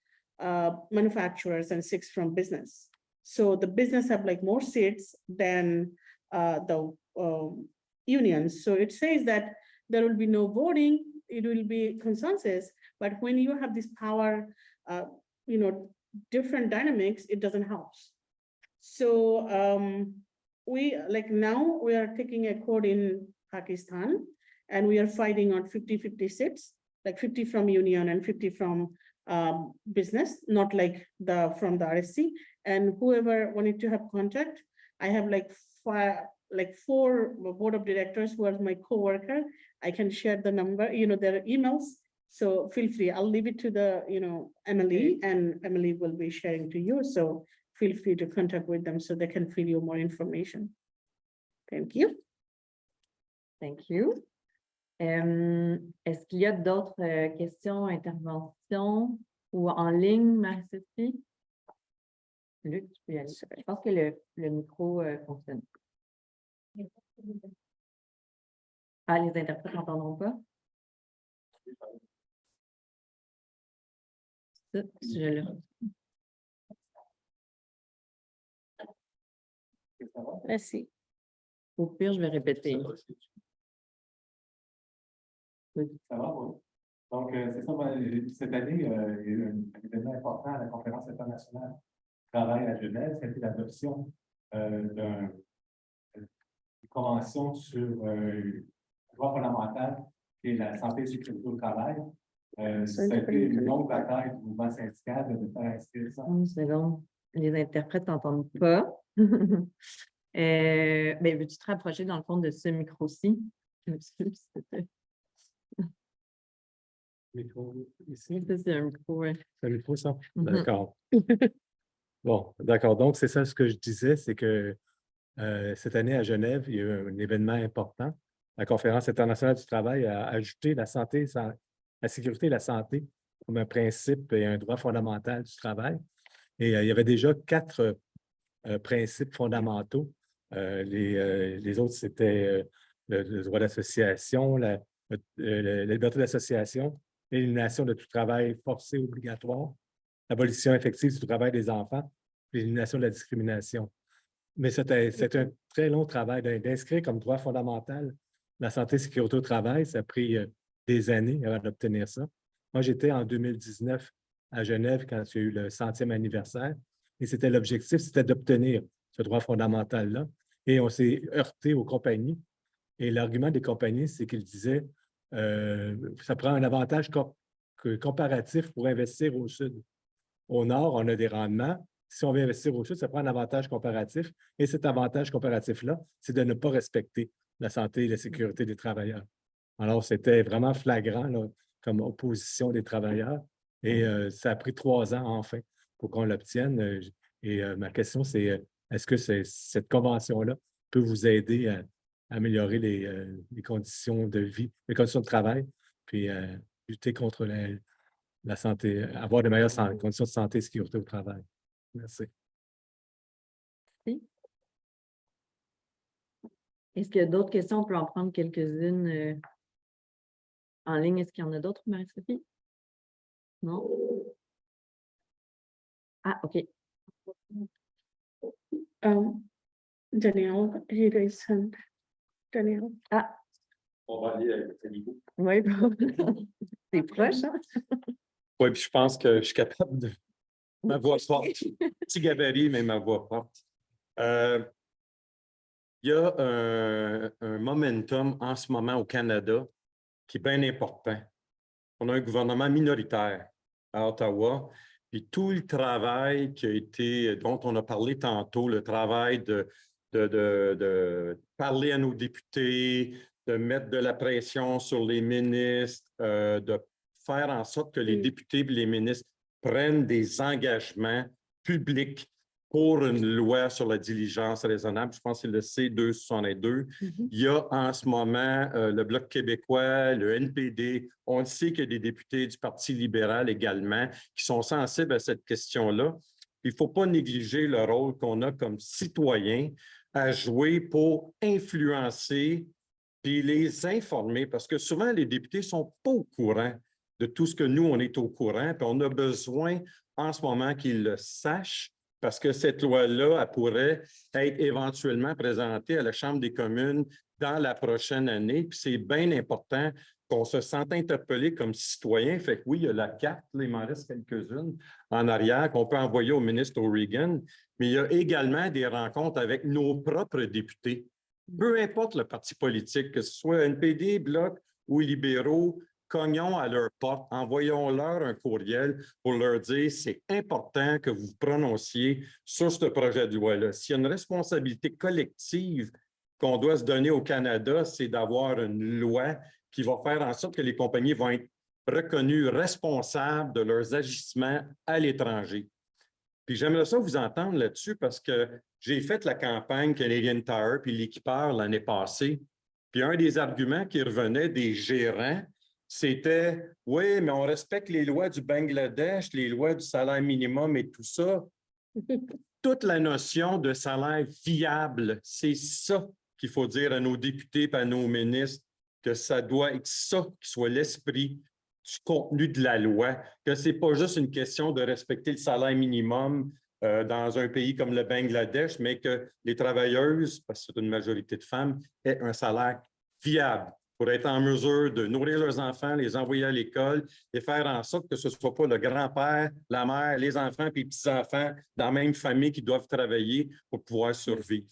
manufacturers, and 6 from business. So the business have like more seats than the unions. So it says that there will be no voting, it will be consensus, but when you have this power, different dynamics, it doesn't help. So we like now we are taking a code in Pakistan, and we are fighting on 50-50 seats, like 50 from union and 50 from business, not like from the RSC. And whoever wanted to have contact, I have like 4 board of directors who are my co-worker. I can share the number, their emails. So feel free. I'll leave it to the, Emily, and Emily will be sharing to you. So feel free to contact with them so they can fill you more information. Thank you. Thank you. Est-ce qu'il y a d'autres questions, interventions ou en ligne, Marie-Sophie? Luc, tu peux y aller. Je pense que le micro fonctionne. Ah, les interprètes n'entendront pas? Ça, je le... Merci. Au pire, je vais répéter. Ça va, oui. Donc, c'est ça, cette année, il y a eu un événement important à la conférence internationale du travail à Genève, c'était l'adoption d'une convention sur le droit fondamental qui est la santé et sécurité au travail. C'était une longue bataille du mouvement syndical de faire inscrire ça. Une seconde. Les interprètes n'entendent pas. Veux-tu te rapprocher dans le fond de ce micro-ci? Micro ici. Ça, c'est un micro, ouais. C'est un micro, ça? D'accord. Bon, d'accord. Donc, c'est ça ce que je disais, c'est que cette année à Genève, il y a eu un événement important. La Conférence internationale du travail a ajouté la sécurité et la santé comme un principe et un droit fondamental du travail. Et il y avait déjà 4 principes fondamentaux. Les autres, c'était le droit d'association, la liberté d'association, l'élimination de tout travail forcé obligatoire, l'abolition effective du travail des enfants, l'élimination de la discrimination. Mais c'est un très long travail d'inscrire comme droit fondamental la santé et sécurité au travail. Ça a pris des années avant d'obtenir ça. Moi, j'étais en 2019 à Genève quand il y a eu le 100e anniversaire et c'était l'objectif, c'était d'obtenir ce droit fondamental-là. Et on s'est heurté aux compagnies. Et l'argument des compagnies, c'est qu'ils disaient ça prend un avantage comparatif pour investir au sud. Au nord, on a des rendements. Si on veut investir au sud, ça prend un avantage comparatif. Et cet avantage comparatif-là, c'est de ne pas respecter la santé et la sécurité des travailleurs. Alors, c'était vraiment flagrant là, comme opposition des travailleurs. Et ça a pris 3 ans, enfin, pour qu'on l'obtienne. Et ma question, c'est est-ce que cette convention-là peut vous aider à améliorer les conditions de vie, les conditions de travail, puis lutter contre la santé, avoir de meilleures conditions de santé et de sécurité au travail. Merci. Merci. Est-ce qu'il y a d'autres questions? On peut en prendre quelques-unes en ligne. Est-ce qu'il y en a d'autres, Marie-Sophie? Non? Ah, OK. Daniel, he raised hand. Daniel. Ah. On va aller avec le niveau. Oui, c'est proche, hein? Oui, puis je pense que je suis capable de... Ma voix forte. Petit gabarit, mais ma voix forte. Il y a un momentum en ce moment au Canada qui est bien important. On a un gouvernement minoritaire à Ottawa, puis tout le travail dont on a parlé tantôt, le travail de parler à nos députés, de mettre de la pression sur les ministres, de faire en sorte que les députés et les ministres prennent des engagements publics pour une loi sur la diligence raisonnable. Je pense que c'est le C-262. Il y a en ce moment le Bloc québécois, le NPD. On le sait qu'il y a des députés du Parti libéral également qui sont sensibles à cette question-là. Il ne faut pas négliger le rôle qu'on a comme citoyen à jouer pour influencer puis les informer, parce que souvent, les députés ne sont pas au courant de tout ce que nous, on est au courant, puis on a besoin en ce moment qu'ils le sachent, parce que cette loi-là, elle pourrait être éventuellement présentée à la Chambre des communes dans la prochaine année, puis c'est bien important qu'on se sente interpellé comme citoyen. Fait que oui, il y a la carte, là, il m'en reste quelques-unes en arrière qu'on peut envoyer au ministre O'Regan, mais il y a également des rencontres avec nos propres députés. Peu importe le parti politique, que ce soit NPD, Bloc ou libéraux, cognons à leur porte, envoyons-leur un courriel pour leur dire c'est important que vous vous prononciez sur ce projet de loi-là. S'il y a une responsabilité collective qu'on doit se donner au Canada, c'est d'avoir une loi qui va faire en sorte que les compagnies vont être reconnues responsables de leurs agissements à l'étranger. Puis j'aimerais ça vous entendre là-dessus parce que j'ai fait la campagne Canadian Tire puis l'équipeur l'année passée. Puis un des arguments qui revenait des gérants, c'était « Oui, mais on respecte les lois du Bangladesh, les lois du salaire minimum et tout ça. » Toute la notion de salaire viable, c'est ça qu'il faut dire à nos députés et à nos ministres, que ça doit être ça qui soit l'esprit du contenu de la loi, que ce n'est pas juste une question de respecter le salaire minimum dans un pays comme le Bangladesh, mais que les travailleuses, parce que c'est une majorité de femmes, aient un salaire viable pour être en mesure de nourrir leurs enfants, les envoyer à l'école et faire en sorte que ce ne soit pas le grand-père, la mère, les enfants et les petits-enfants dans la même famille qui doivent travailler pour pouvoir survivre.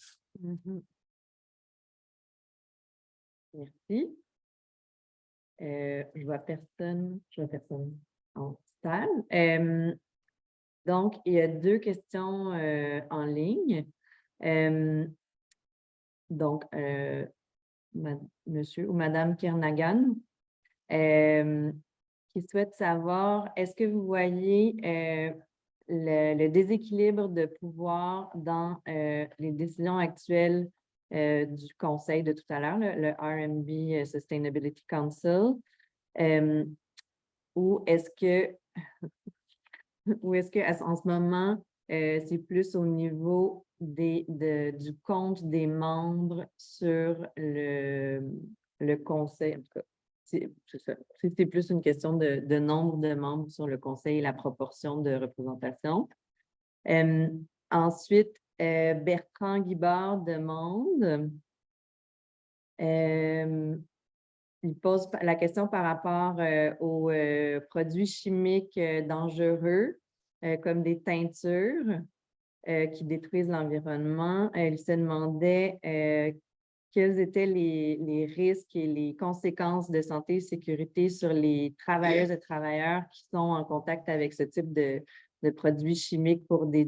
Merci. Je vois personne en salle. Donc, il y a 2 questions en ligne. Donc, monsieur ou madame Kiernagan, qui souhaite savoir, est-ce que vous voyez le déséquilibre de pouvoir dans les décisions actuelles du conseil de tout à l'heure, le R&B Sustainability Council, ou est-ce que en ce moment, c'est plus au niveau du compte des membres sur le conseil, en tout cas, c'est ça. C'est plus une question de nombre de membres sur le conseil et la proportion de représentation. Ensuite, Bertrand Guibard demande, il pose la question par rapport aux produits chimiques dangereux, comme des teintures qui détruisent l'environnement. Il se demandait quels étaient les risques et les conséquences de santé et sécurité sur les travailleuses et travailleurs qui sont en contact avec ce type de produits chimiques pour des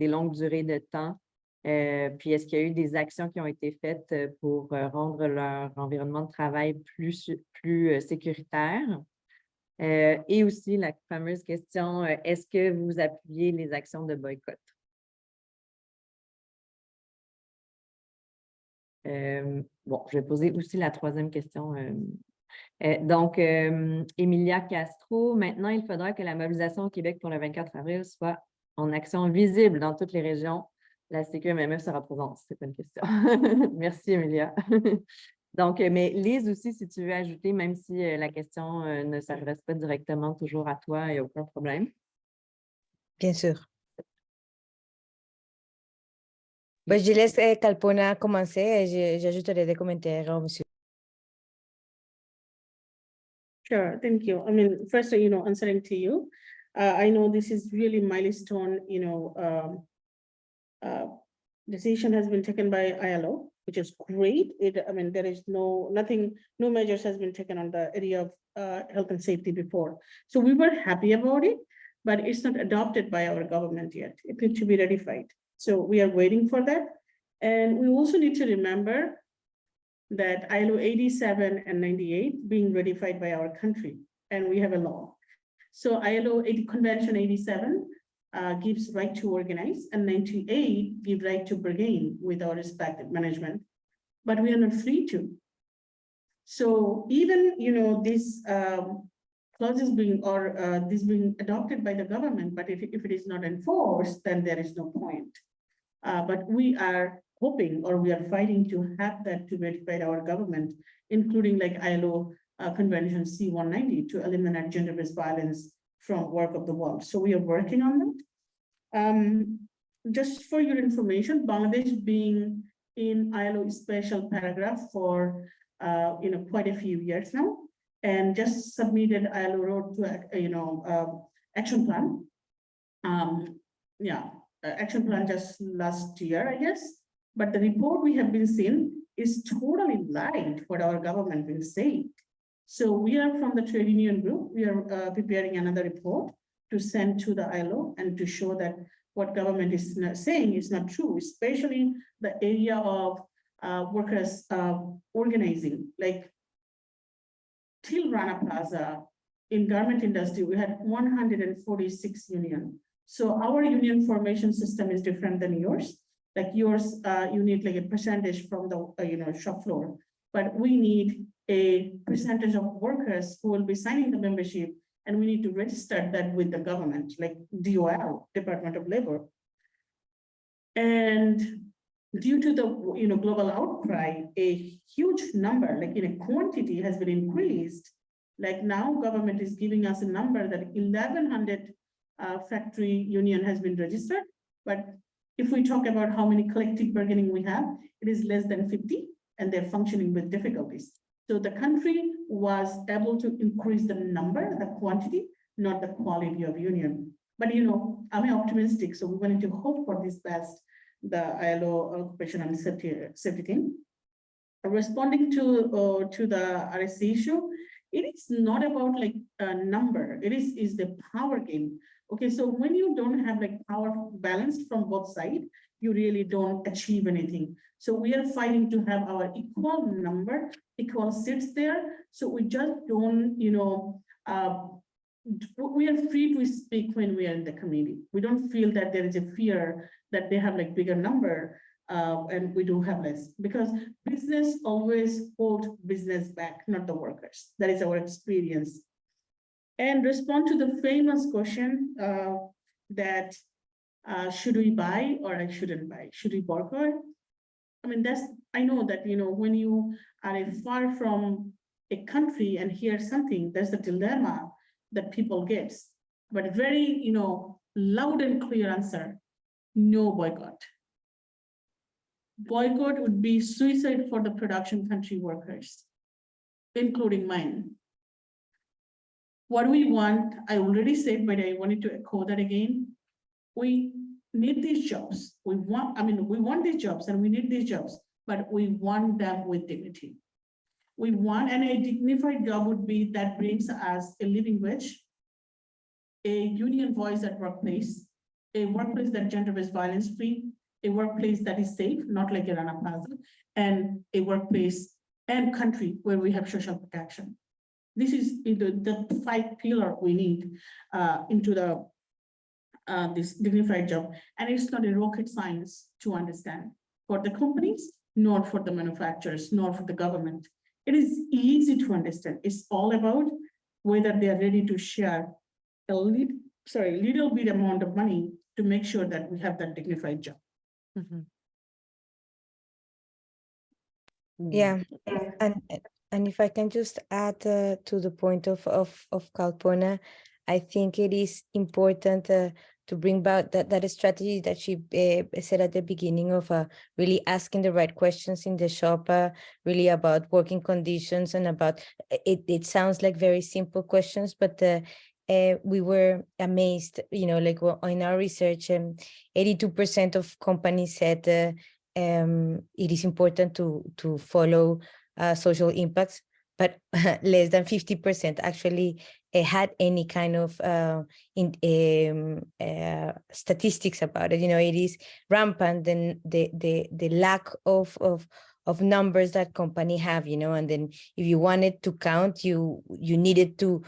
longues durées de temps. Puis, est-ce qu'il y a eu des actions qui ont été faites pour rendre leur environnement de travail plus sécuritaire? Et aussi la fameuse question, est-ce que vous appuyez les actions de boycott? Bon, je vais poser aussi la 3e question. Donc, Emilia Castro, maintenant, il faudra que la mobilisation au Québec pour le 24 avril soit en action visible dans toutes les régions. La CCMM sera présente, c'est pas une question. Merci, Emilia. Donc, mais Lise aussi, si tu veux ajouter, même si la question ne s'adresse pas directement toujours à toi, il n'y a aucun problème. Bien sûr. Pues je laisse Kalpona commencer et j'ajouterai des commentaires au monsieur. Sure, thank you. I mean, first, answering to you, I know this is really milestone, decision has been taken by ILO, which is great. There is no measures has been taken on the area of health and safety before. So we were happy about it, but it's not adopted by our government yet. It needs to be ratified. So we are waiting for that. And we also need to remember that ILO 87 and 98 being ratified by our country, and we have a law. So ILO Convention 87 gives right to organize, and 98 give right to bargain with our respective management, but we are not free to. So even this clauses being this being adopted by the government, but if it is not enforced, then there is no point. But we are hoping, or we are fighting to have that to verify our government, including like ILO Convention C-190 to eliminate gender-based violence from work of the world. So we are working on that. Just for your information, Bangladesh being in ILO special paragraph for quite a few years now, and just submitted ILO road to action plan. Action plan just last year, I guess. But the report we have been seeing is totally lied what our government will say. So we are from the trade union group. We are preparing another report to send to the ILO and to show that what government is saying is not true, especially the area of workers organizing, like till Rana Plaza in garment industry, we had 146 union. So our union formation system is different than yours. Like yours, you need like a percentage from the shop floor, but we need a percentage of workers who will be signing the membership, and we need to register that with the government, like DOL, Department of Labor. And due to the global outcry, a huge number, like in a quantity, has been increased. Like now, government is giving us a number that 1,100 factory union has been registered, but if we talk about how many collective bargaining we have, it is less than 50, and they're functioning with difficulties. So the country was able to increase the number, the quantity, not the quality of union. But I'm optimistic, so we wanted to hope for this best, the ILO occupation and safety thing. Responding to the RSC issue, it is not about like a number, it is the power game. Okay, so when you don't have like power balanced from both sides, you really don't achieve anything. So we are fighting to have our equal number, equal seats there. So we just don't, we are free to speak when we are in the committee. We don't feel that there is a fear that they have like bigger number and we do have less, because business always hold business back, not the workers. That is our experience. And respond to the famous question that should we buy or I shouldn't buy? Should we boycott? I mean, I know that, when you are far from a country and hear something, there's the dilemma that people get, but very, loud and clear answer, no boycott. Boycott would be suicide for the production country workers, including mine. What we want, I already said, but I wanted to echo that again. We need these jobs. We want these jobs and we need these jobs, but we want them with dignity. We want, and a dignified job would be that brings us a living wage, a union voice at workplace, a workplace that gender-based violence free, a workplace that is safe, not like a Rana Plaza, and a workplace and country where we have social protection. This is the 5 pillars we need into the this dignified job. And it's not a rocket science to understand for the companies, nor for the manufacturers, nor for the government. It is easy to understand. It's all about whether they are ready to share a little bit amount of money to make sure that we have that dignified job. Mm-hmm. Yeah, and if I can just add to the point of Kalpona, I think it is important to bring about that strategy that she said at the beginning of really asking the right questions in the shop, really about working conditions and about it sounds like very simple questions, but we were amazed, like in our research, 82% of companies said it is important to follow social impacts, but less than 50% actually had any kind of statistics about it. It is rampant, and the lack of numbers that company have, and then if you wanted to count, you needed to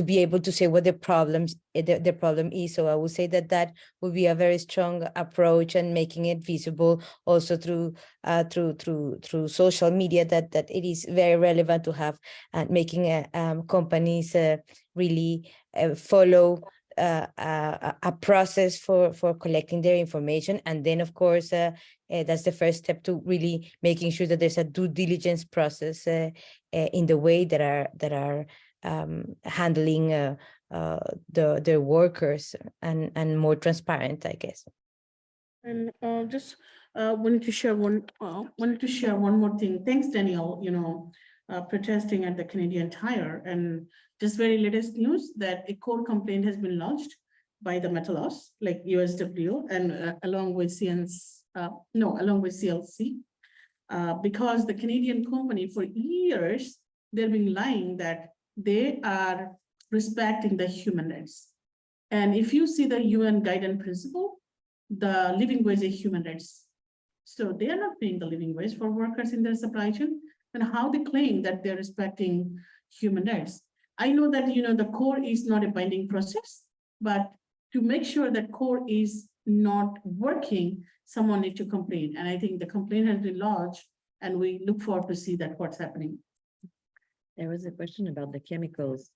be able to say what the problem is. So I would say that would be a very strong approach, and making it visible also through social media, that it is very relevant to have, making companies really follow a process for collecting their information. And then of course that's the first step to really making sure that there's a due diligence process in the way that are handling the workers, and more transparent, I guess. And just wanted to share one more thing. Thanks, Daniel. Protesting at the Canadian Tire, and just very latest news that a court complaint has been lodged by the Metalos, like USW, and along with CLC. because the Canadian company for years, they've been lying that they are respecting the human rights. And if you see the UN guidance principle, the living wage is human rights. So they are not paying the living wage for workers in their supply chain. And how they claim that they're respecting human rights. I know that, the core is not a binding process, but to make sure that core is not working, someone needs to complain. And I think the complaint has been lodged, and we look forward to see that what's happening. There was a question about the chemicals,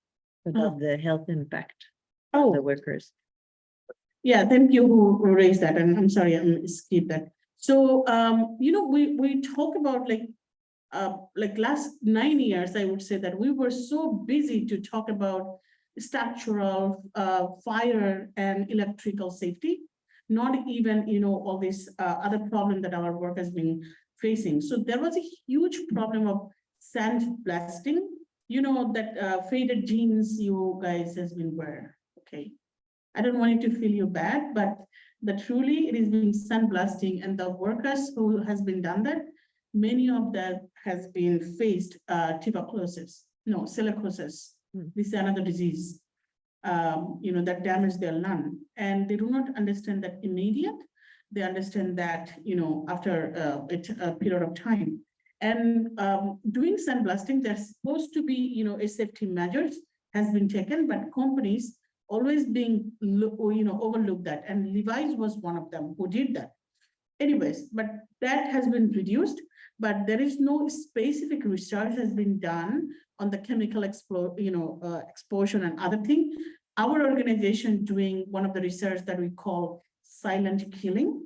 about the health impact of Oh, the workers. yeah, thank you who raised that, and I'm sorry, I skipped that. So, we talk about like last 9 years, I would say that we were so busy to talk about structural, fire and electrical safety, not even, all this other problem that our work has been facing. So there was a huge problem of sandblasting, that faded jeans you guys has been wearing, okay? I don't want it to feel you bad, but truly it is being sandblasting, and the workers who has been done that, many of that has been faced tuberculosis, no, silicosis. This is another disease, that damaged their lung, and they do not understand that immediate. They understand that, after a period of time. And doing sandblasting, there's supposed to be, a safety measures has been taken, but companies always being, overlooked that. And Levi's was one of them who did that. Anyways, but that has been reduced, but there is no specific research has been done on the chemical exposure and other thing. Our organization doing one of the research that we call silent killing.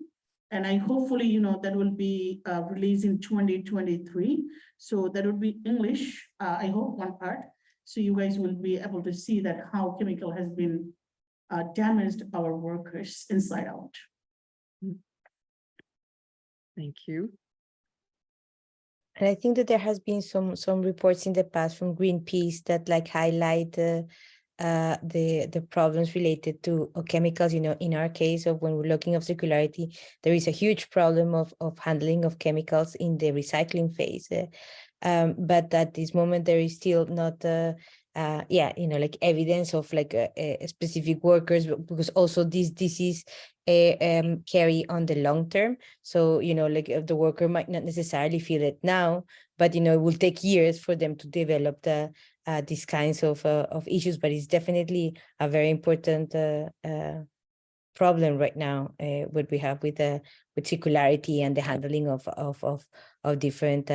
And I hopefully, that will be released in 2023. So that would be English, I hope, one part. So you guys will be able to see that how chemical has been damaged our workers inside out. Thank you. And I think that there has been some reports in the past from Greenpeace that highlight the problems related to chemicals. In our case of when we're looking at circularity, there is a huge problem of handling of chemicals in the recycling phase. But at this moment, there is still not evidence of specific workers, because also this disease carry on the long term. So, the worker might not necessarily feel it now, but, it will take years for them to develop these kinds of issues. But it's definitely a very important problem right now, what we have with circularity and the handling of different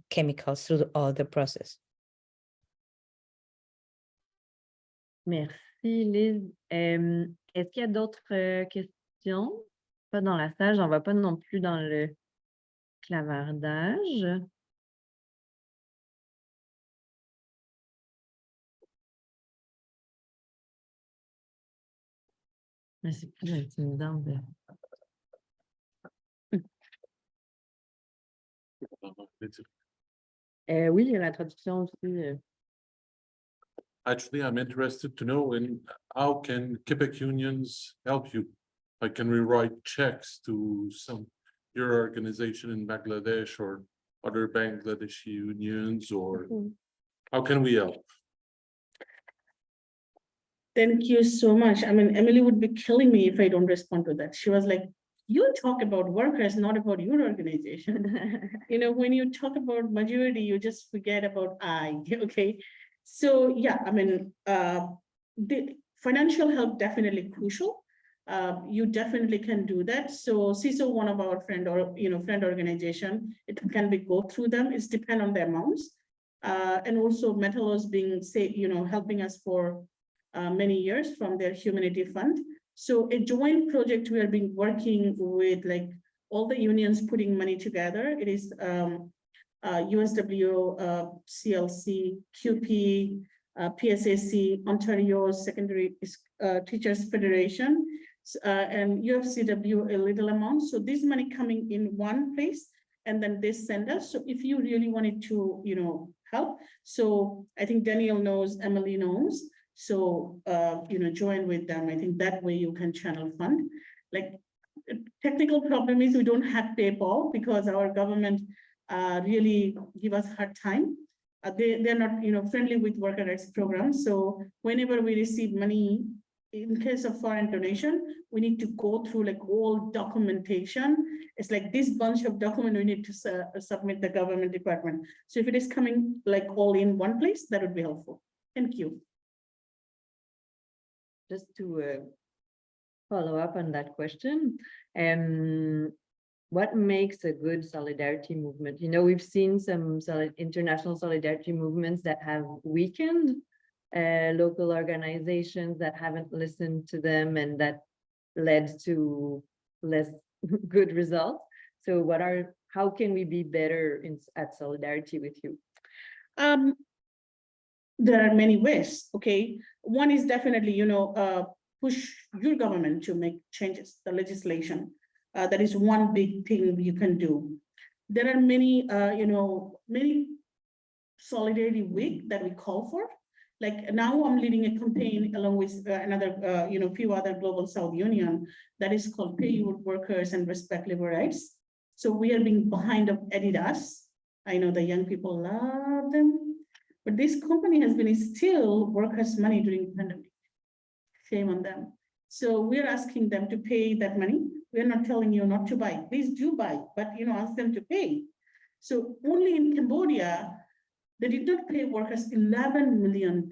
chemicals through all the process. Merci, Lise. Est-ce qu'il y a d'autres questions? Pas dans la salle, j'en vois pas non plus dans le clavardage. Mais c'est plus intimidant. Oui, il y a la traduction aussi. Actually, I'm interested to know how can Quebec unions help you? Like, can we write checks to your organization in Bangladesh or other Bangladeshi unions, or how can we help? Thank you so much. I mean, Emily would be killing me if I don't respond to that. She was like, you talk about workers, not about your organization. When you talk about majority, you just forget about I, okay? So yeah, I mean, the financial help definitely crucial. You definitely can do that. So CISO, one of our friend organization, it can be go through them. It's depend on the amounts. And also Metalos being helping us for many years from their humanity fund. So a joint project we have been working with all the unions putting money together. It is USW, QP, PSAC, Ontario Secondary Teachers Federation, and UFCW a little amount. So this money coming in one place, and then they send us. So if you really wanted to, help, so I think Daniel knows, Emily knows. So join with them. I think that way you can channel fund. Technical problem is we don't have PayPal because our government really give us a hard time. They're not, friendly with worker rights programs. So whenever we receive money, in case of foreign donation, we need to go through like all documentation. It's like this bunch of document we need to submit the government department. So if it is coming like all in one place, that would be helpful. Thank you. Just to follow up on that question, what makes a good solidarity movement? We've seen some international solidarity movements that have weakened local organizations that haven't listened to them, and that led to less good results. So how can we be better at solidarity with you? There are many ways, okay? One is definitely, push your government to make changes, the legislation. That is one big thing you can do. There are many, many solidarity week that we call for. Like now I'm leading a campaign along with another, few other Global South Union that is called Pay Your Workers and Respect Labor Rights. So we are being behind of Adidas. I know the young people love them, but this company has been still workers' money during the pandemic. Shame on them. So we're asking them to pay that money. We're not telling you not to buy. Please do buy, but ask them to pay. So only in Cambodia, they did not pay workers $11 million.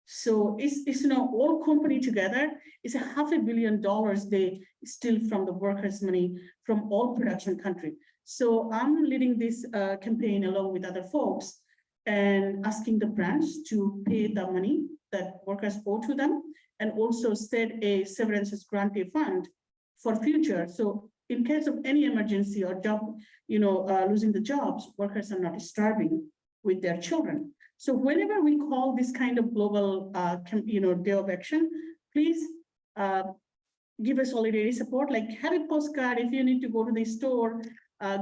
So it's all company together, it's $500 million they steal from the workers' money from all production country. So I'm leading this campaign along with other folks and asking the brands to pay the money that workers owe to them, and also set a severance grantee fund for future. So in case of any emergency or job, losing the jobs, workers are not starving with their children. So whenever we call this kind of global, day of action, please give us solidarity support. Like have a postcard. If you need to go to the store,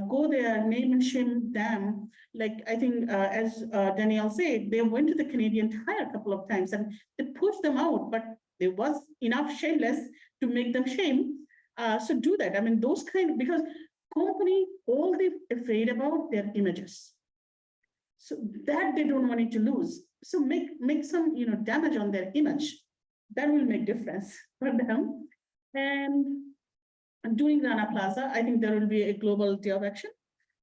go there, name and shame them. Like I think, as Danielle said, they went to the Canadian Tire a couple of times and they pushed them out, but there was enough shameless to make them shame. So do that. I mean, those because company, all they're afraid about their images. So that they don't want it to lose. So make some, damage on their image. That will make difference for them. And during Rana Plaza, I think there will be a global day of action.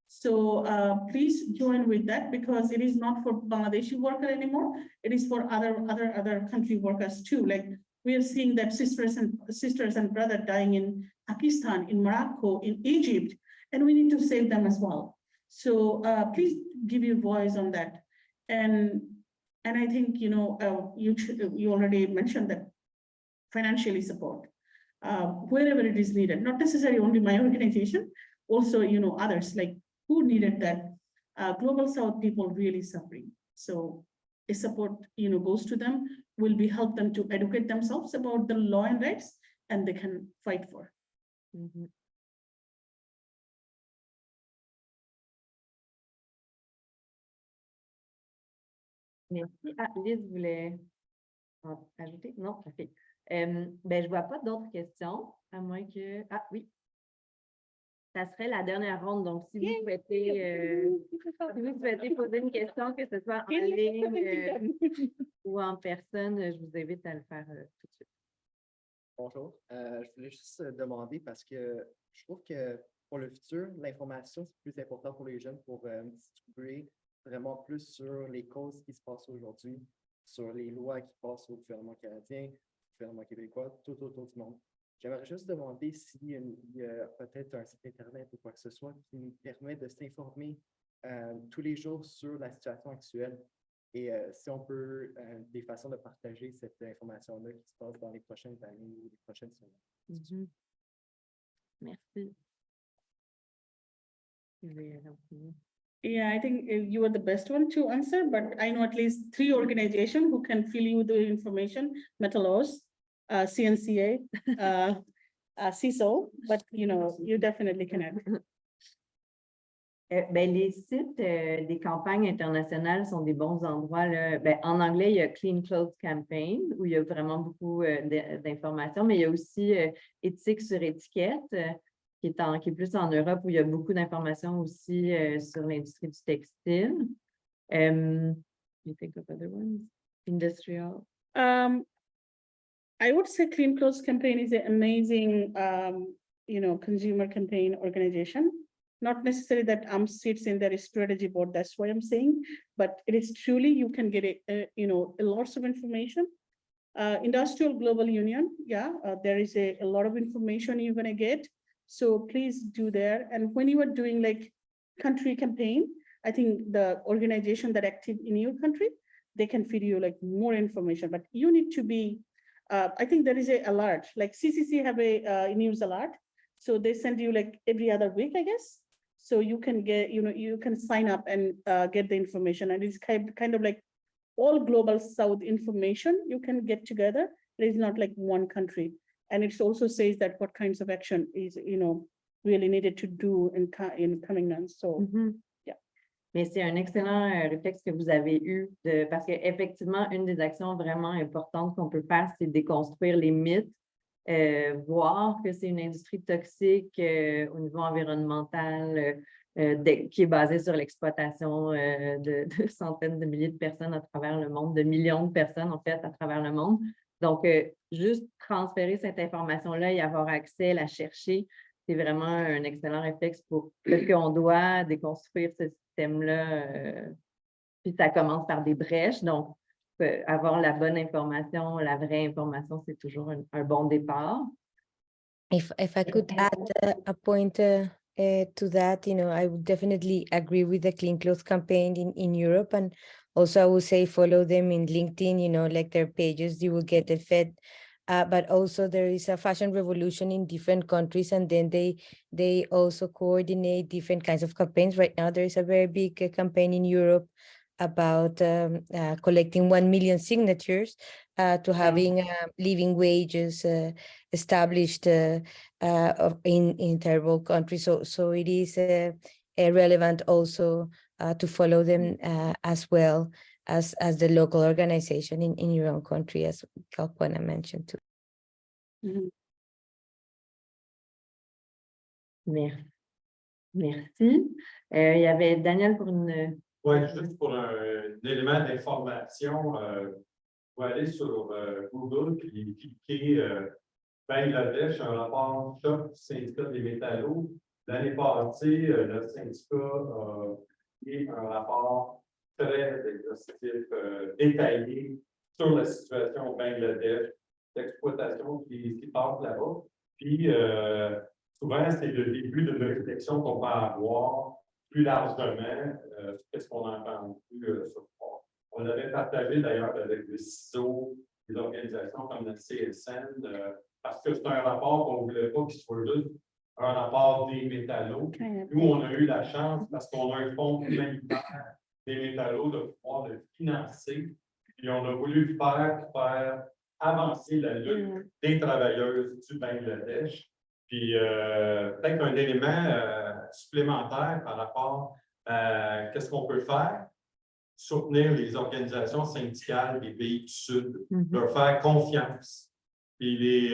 So please join with that, because it is not for Bangladeshi worker anymore. It is for other country workers too. Like we are seeing that sisters and brothers dying in Pakistan, in Morocco, in Egypt, and we need to save them as well. So please give your voice on that. And I think you already mentioned that financially support wherever it is needed, not necessarily only my organization, also others like who needed that. Global South people really suffering. So a support goes to them, will be help them to educate themselves about the law and rights, and they can fight for. Mm-hmm. Merci. Lis voulait ajouter? Non, ok. Je vois pas d'autres questions, à moins que... Ah oui. Ça serait la dernière ronde, donc si vous souhaitez, poser une question, que ce soit en ligne ou en personne, je vous invite à le faire tout de suite. Bonjour, je voulais juste demander, parce que je trouve que pour le futur, l'information, c'est plus important pour les jeunes pour distribuer vraiment plus sur les causes qui se passent aujourd'hui, sur les lois qui passent au gouvernement canadien, au gouvernement québécois, tout autour du monde. J'aimerais juste demander s'il y a peut-être un site Internet ou quoi que ce soit qui nous permet de s'informer tous les jours sur la situation actuelle, et si on peut, des façons de partager cette information-là qui se passe dans les prochaines années ou les prochaines semaines. Mm-hmm. Merci. Yeah, I think you are the best one to answer, but I know at least 3 organizations who can fill you the information: Metalos, CNCA, CISO, but you definitely can. Les sites des campagnes internationales sont des bons endroits. Là. En anglais, il y a Clean Clothes Campaign, où il y a vraiment beaucoup d'informations, mais il y a aussi Éthique sur étiquette, qui est plus en Europe, où il y a beaucoup d'informations aussi sur l'industrie du textile. You think of other ones? Industrial. I would say Clean Clothes Campaign is an amazing, consumer campaign organization. Not necessarily that sits in their strategy board, that's why I'm saying, but it is truly, you can get a lots of information. Industrial Global Union, there is a lot of information you're gonna get. So please do there. And when you are doing like country campaign, I think the organization that active in your country, they can feed you like more information, but you need to be, I think there is a alert, like CCC have a news alert. So they send you like every other week, I guess. So you can get, you can sign up and get the information. And it's kind of like all global South information you can get together. It is not like one country. And it also says that what kinds of action is, really needed to do in coming months. So, yeah. Mais c'est un excellent réflexe que vous avez eu, parce qu'effectivement, une des actions vraiment importantes qu'on peut faire, c'est déconstruire les mythes, voir que c'est une industrie toxique au niveau environnemental, qui est basée sur l'exploitation de centaines de milliers de personnes à travers le monde, de millions de personnes en fait à travers le monde. Donc, juste transférer cette information-là et avoir accès, la chercher, c'est vraiment un excellent réflexe pour parce qu'on doit déconstruire ce système-là. Puis ça commence par des brèches. Donc, avoir la bonne information, la vraie information, c'est toujours un bon départ. If I could add a point to that, I would definitely agree with the Clean Clothes campaign in Europe, and also I would say follow them in LinkedIn, like their pages, you will get the fed. But also there is a fashion revolution in different countries, and then they also coordinate different kinds of campaigns. Right now, there is a very big campaign in Europe about collecting 1 million signatures to having living wages established in third world countries. So it is relevant also to follow them as well as the local organization in your own country, as Kalpona mentioned too. Merci. Il y avait Daniel pour une... Oui, juste pour un élément d'information, vous pouvez aller sur Google et cliquer Bangladesh, un rapport choc du syndicat des métallos. L'année passée, le syndicat a fait un rapport très exhaustif, détaillé sur la situation au Bangladesh, l'exploitation qui passe là-bas. Puis, souvent, c'est le début d'une réflexion qu'on va avoir plus largement, qu'est-ce qu'on a entendu sur quoi. On l'avait partagé d'ailleurs avec le CISO, des organisations comme la CSN, parce que c'est un rapport qu'on ne voulait pas qu'il soit juste un rapport des métallos. Nous, on a eu la chance, parce qu'on a un fonds humanitaire des métallos, de pouvoir le financer. Puis on a voulu le faire pour faire avancer la lutte des travailleuses du Bangladesh. Puis peut-être un élément supplémentaire par rapport à qu'est-ce qu'on peut faire, soutenir les organisations syndicales des pays du Sud, leur faire confiance, puis les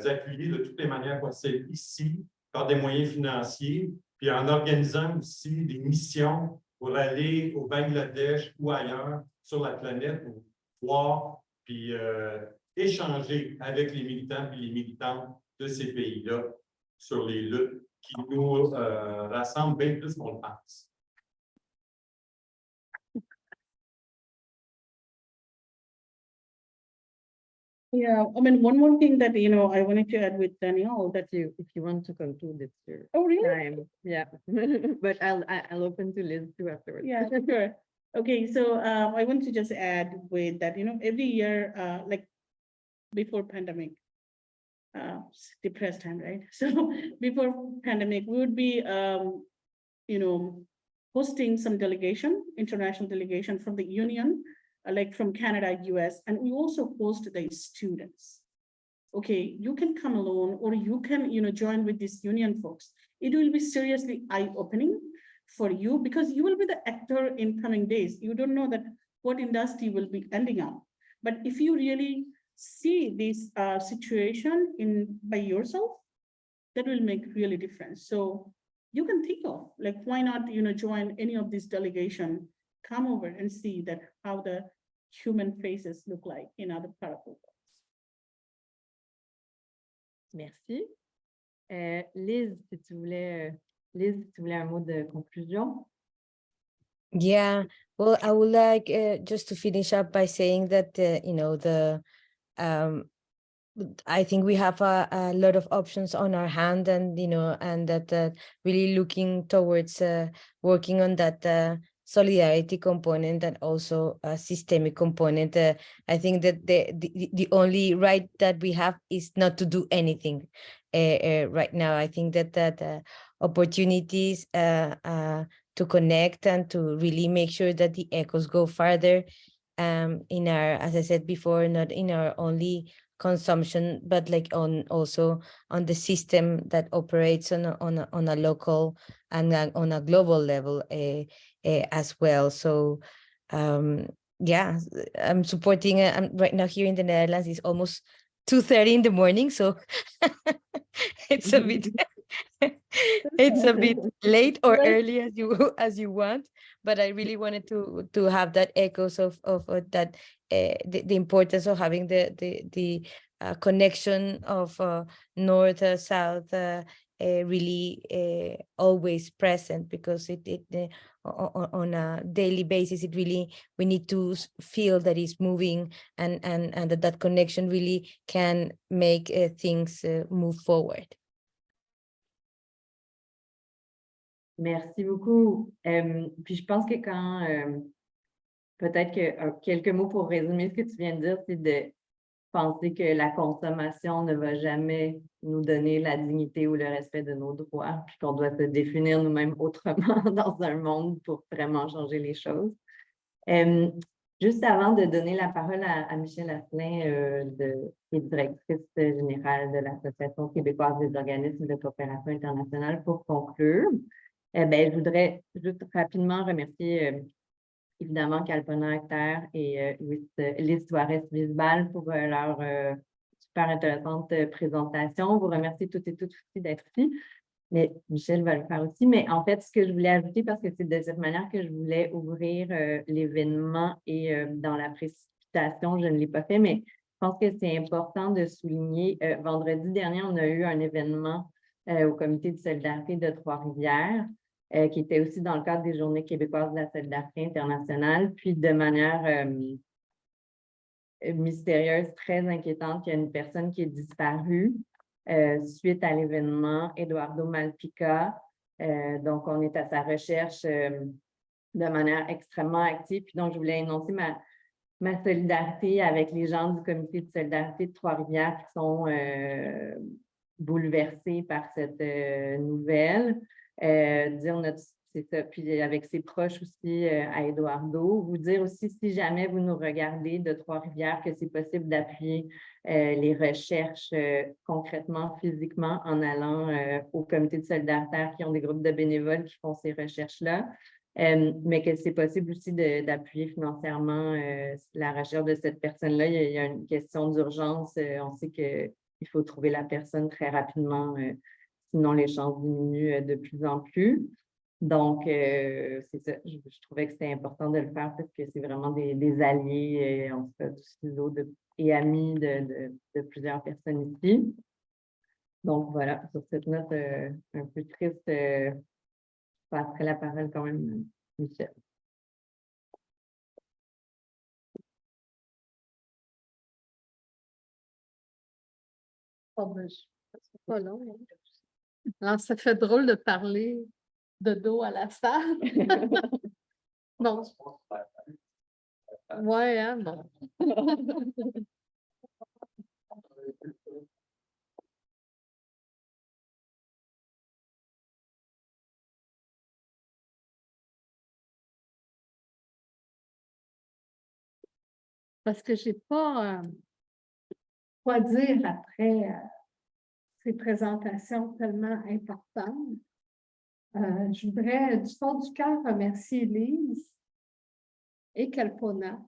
appuyer de toutes les manières possibles ici, par des moyens financiers, puis en organisant aussi des missions pour aller au Bangladesh ou ailleurs sur la planète pour voir, puis échanger avec les militants et les militantes de ces pays-là sur les luttes qui nous rassemblent bien plus qu'on le pense. Yeah, I mean, one more thing that, I wanted to add with Daniel, that If you want to conclude, it's your oh, really? time. Yeah, but I'll open to Liz too afterwards. Yeah, sure. Okay, so I want to just add with that, every year, like before pandemic, depressed time, right? So before pandemic, we would be, hosting some delegation, international delegation from the union, like from Canada, US, and we also host the students. Okay, you can come alone, or you can, join with these union folks. It will be seriously eye-opening for you, because you will be the actor in coming days. You don't know that what industry will be ending up. But if you really see this situation by yourself, that will make really difference. So you can think of, like, why not, join any of these delegation, come over and see that how the human faces look like in other part of the world. Merci. Liz, si tu voulais un mot de conclusion. Yeah, well, I would like just to finish up by saying that, I think we have a lot of options on our hand, and, and that really looking towards working on that solidarity component and also a systemic component. I think that the only right that we have is not to do anything right now. I think that opportunities to connect and to really make sure that the echoes go farther in our, as I said before, not in our only consumption, but like also on the system that operates on a local and on a global level as well. So yeah, I'm supporting. I'm right now here in the Netherlands. It's almost 2:30 in the morning, so it's a bit it's a bit late or early as you want. But I really wanted to have that echoes of that the importance of having the connection of north south really always present, because it on a daily basis we need to feel that it's moving, and that connection really can make things move forward. Merci beaucoup. Puis je pense que quand, peut-être que quelques mots pour résumer ce que tu viens de dire, c'est de penser que la consommation ne va jamais nous donner la dignité ou le respect de nos droits, puis qu'on doit se définir nous-mêmes autrement dans un monde pour vraiment changer les choses. Juste avant de donner la parole à Michèle Asselin, qui est directrice générale de l'Association québécoise des organismes de coopération internationale, pour conclure, je voudrais juste rapidement remercier évidemment Kalpona Akter et Lis Suarez Visbal pour leur super intéressante présentation. Vous remercie toutes et toutes aussi d'être ici, mais Michèle va le faire aussi. Mais en fait, ce que je voulais ajouter, parce que c'est de cette manière que je voulais ouvrir l'événement, et dans la précipitation, je ne l'ai pas fait, mais je pense que c'est important de souligner. Vendredi dernier, on a eu un événement au comité de solidarité de Trois-Rivières, qui était aussi dans le cadre des Journées québécoises de la solidarité internationale. Puis de manière mystérieuse, très inquiétante, il y a une personne qui est disparue suite à l'événement, Eduardo Malpica. Donc, on est à sa recherche de manière extrêmement active. Puis donc, je voulais énoncer ma solidarité avec les gens du comité de solidarité de Trois-Rivières qui sont bouleversés par cette nouvelle. C'est ça, puis avec ses proches aussi à Eduardo. Vous dire aussi, si jamais vous nous regardez de Trois-Rivières, que c'est possible d'appuyer les recherches concrètement, physiquement, en allant au comité de solidarité qui ont des groupes de bénévoles qui font ces recherches-là, mais que c'est possible aussi d'appuyer financièrement la recherche de cette personne-là. Il y a une question d'urgence. On sait qu'il faut trouver la personne très rapidement, sinon les chances diminuent de plus en plus. Donc, c'est ça, je trouvais que c'était important de le faire parce que c'est vraiment des alliés, en tout cas du CISO et amis de plusieurs personnes ici. Donc voilà, sur cette note un peu triste, je passerai la parole quand même à Michèle. C'est pas long. Alors, ça fait drôle de parler de dos à la salle. Bon. Ouais, hein, bon. Parce que j'ai pas quoi dire après ces présentations tellement importantes. Je voudrais du fond du cœur remercier Lise et Kalpona.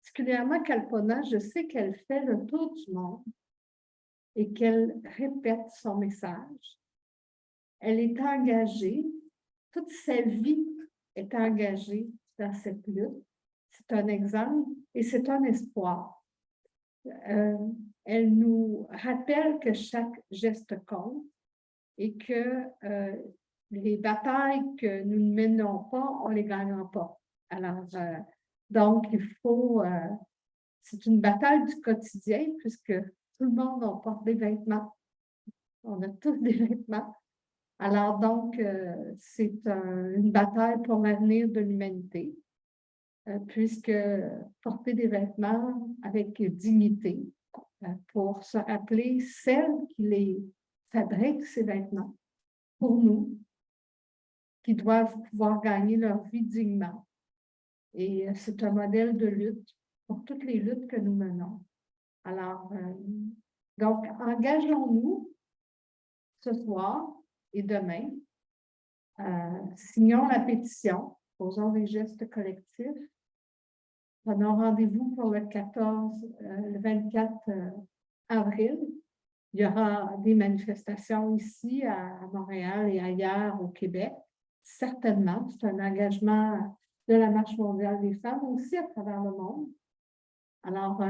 Particulièrement Kalpona, je sais qu'elle fait le tour du monde et qu'elle répète son message. Elle est engagée, toute sa vie est engagée dans cette lutte. C'est un exemple et c'est un espoir. Elle nous rappelle que chaque geste compte et que les batailles que nous ne menons pas, on ne les gagnera pas. Alors, donc, il faut... c'est une bataille du quotidien puisque tout le monde en porte des vêtements. On a tous des vêtements. Alors, donc, c'est une bataille pour l'avenir de l'humanité, puisque porter des vêtements avec dignité, pour se rappeler celles qui les fabriquent, ces vêtements, pour nous, qui doivent pouvoir gagner leur vie dignement. Et c'est un modèle de lutte pour toutes les luttes que nous menons. Alors, donc, engageons-nous ce soir et demain. Signons la pétition, posons des gestes collectifs. Prenons rendez-vous pour le 24 avril. Il y aura des manifestations ici à Montréal et ailleurs au Québec. Certainement, c'est un engagement de la Marche mondiale des femmes aussi à travers le monde. Alors,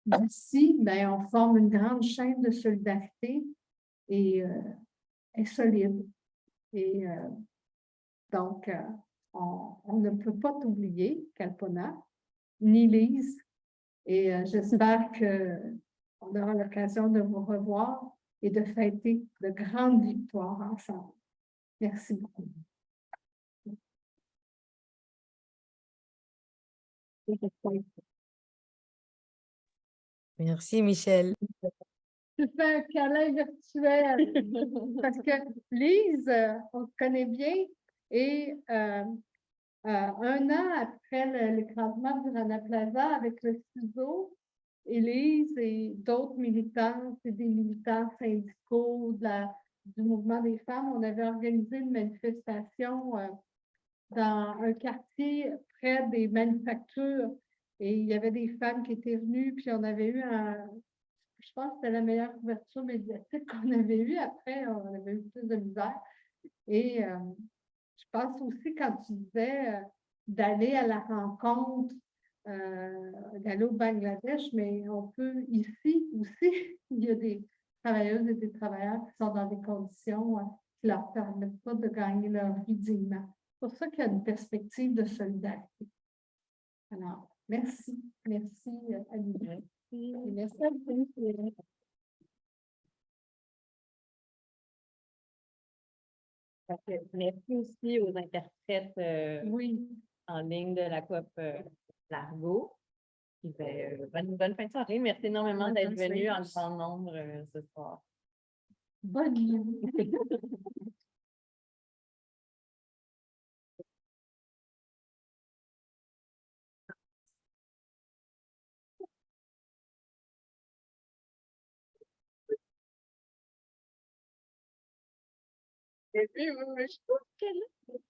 d'ici, on forme une grande chaîne de solidarité et solide. Et donc, on ne peut pas t'oublier, Kalpona, ni Lise. Et j'espère qu'on aura l'occasion de vous revoir et de fêter de grandes victoires ensemble. Merci beaucoup. Merci, Michel. Je fais un câlin virtuel parce que Lise, on te connaît bien et un an après l'écrasement du Rana Plaza avec le CISO, Lise et d'autres militantes et des militants syndicaux du mouvement des femmes, on avait organisé une manifestation dans un quartier près des manufactures et il y avait des femmes qui étaient venues puis on avait eu je pense que c'était la meilleure couverture médiatique qu'on avait eue. Après, on avait eu plus de misère. Et je pense aussi quand tu disais d'aller à la rencontre, d'aller au Bangladesh, mais on peut ici aussi, il y a des travailleuses et des travailleurs qui sont dans des conditions qui ne leur permettent pas de gagner leur vie dignement. C'est pour ça qu'il y a une perspective de solidarité. Alors, merci. Merci, Annie. Merci à vous. Merci aussi aux interprètes en ligne de la coop Largo. Bonne fin de soirée. Merci énormément d'être venus en grand nombre ce soir. Bonne nuit. Et puis, je trouve qu'elle est...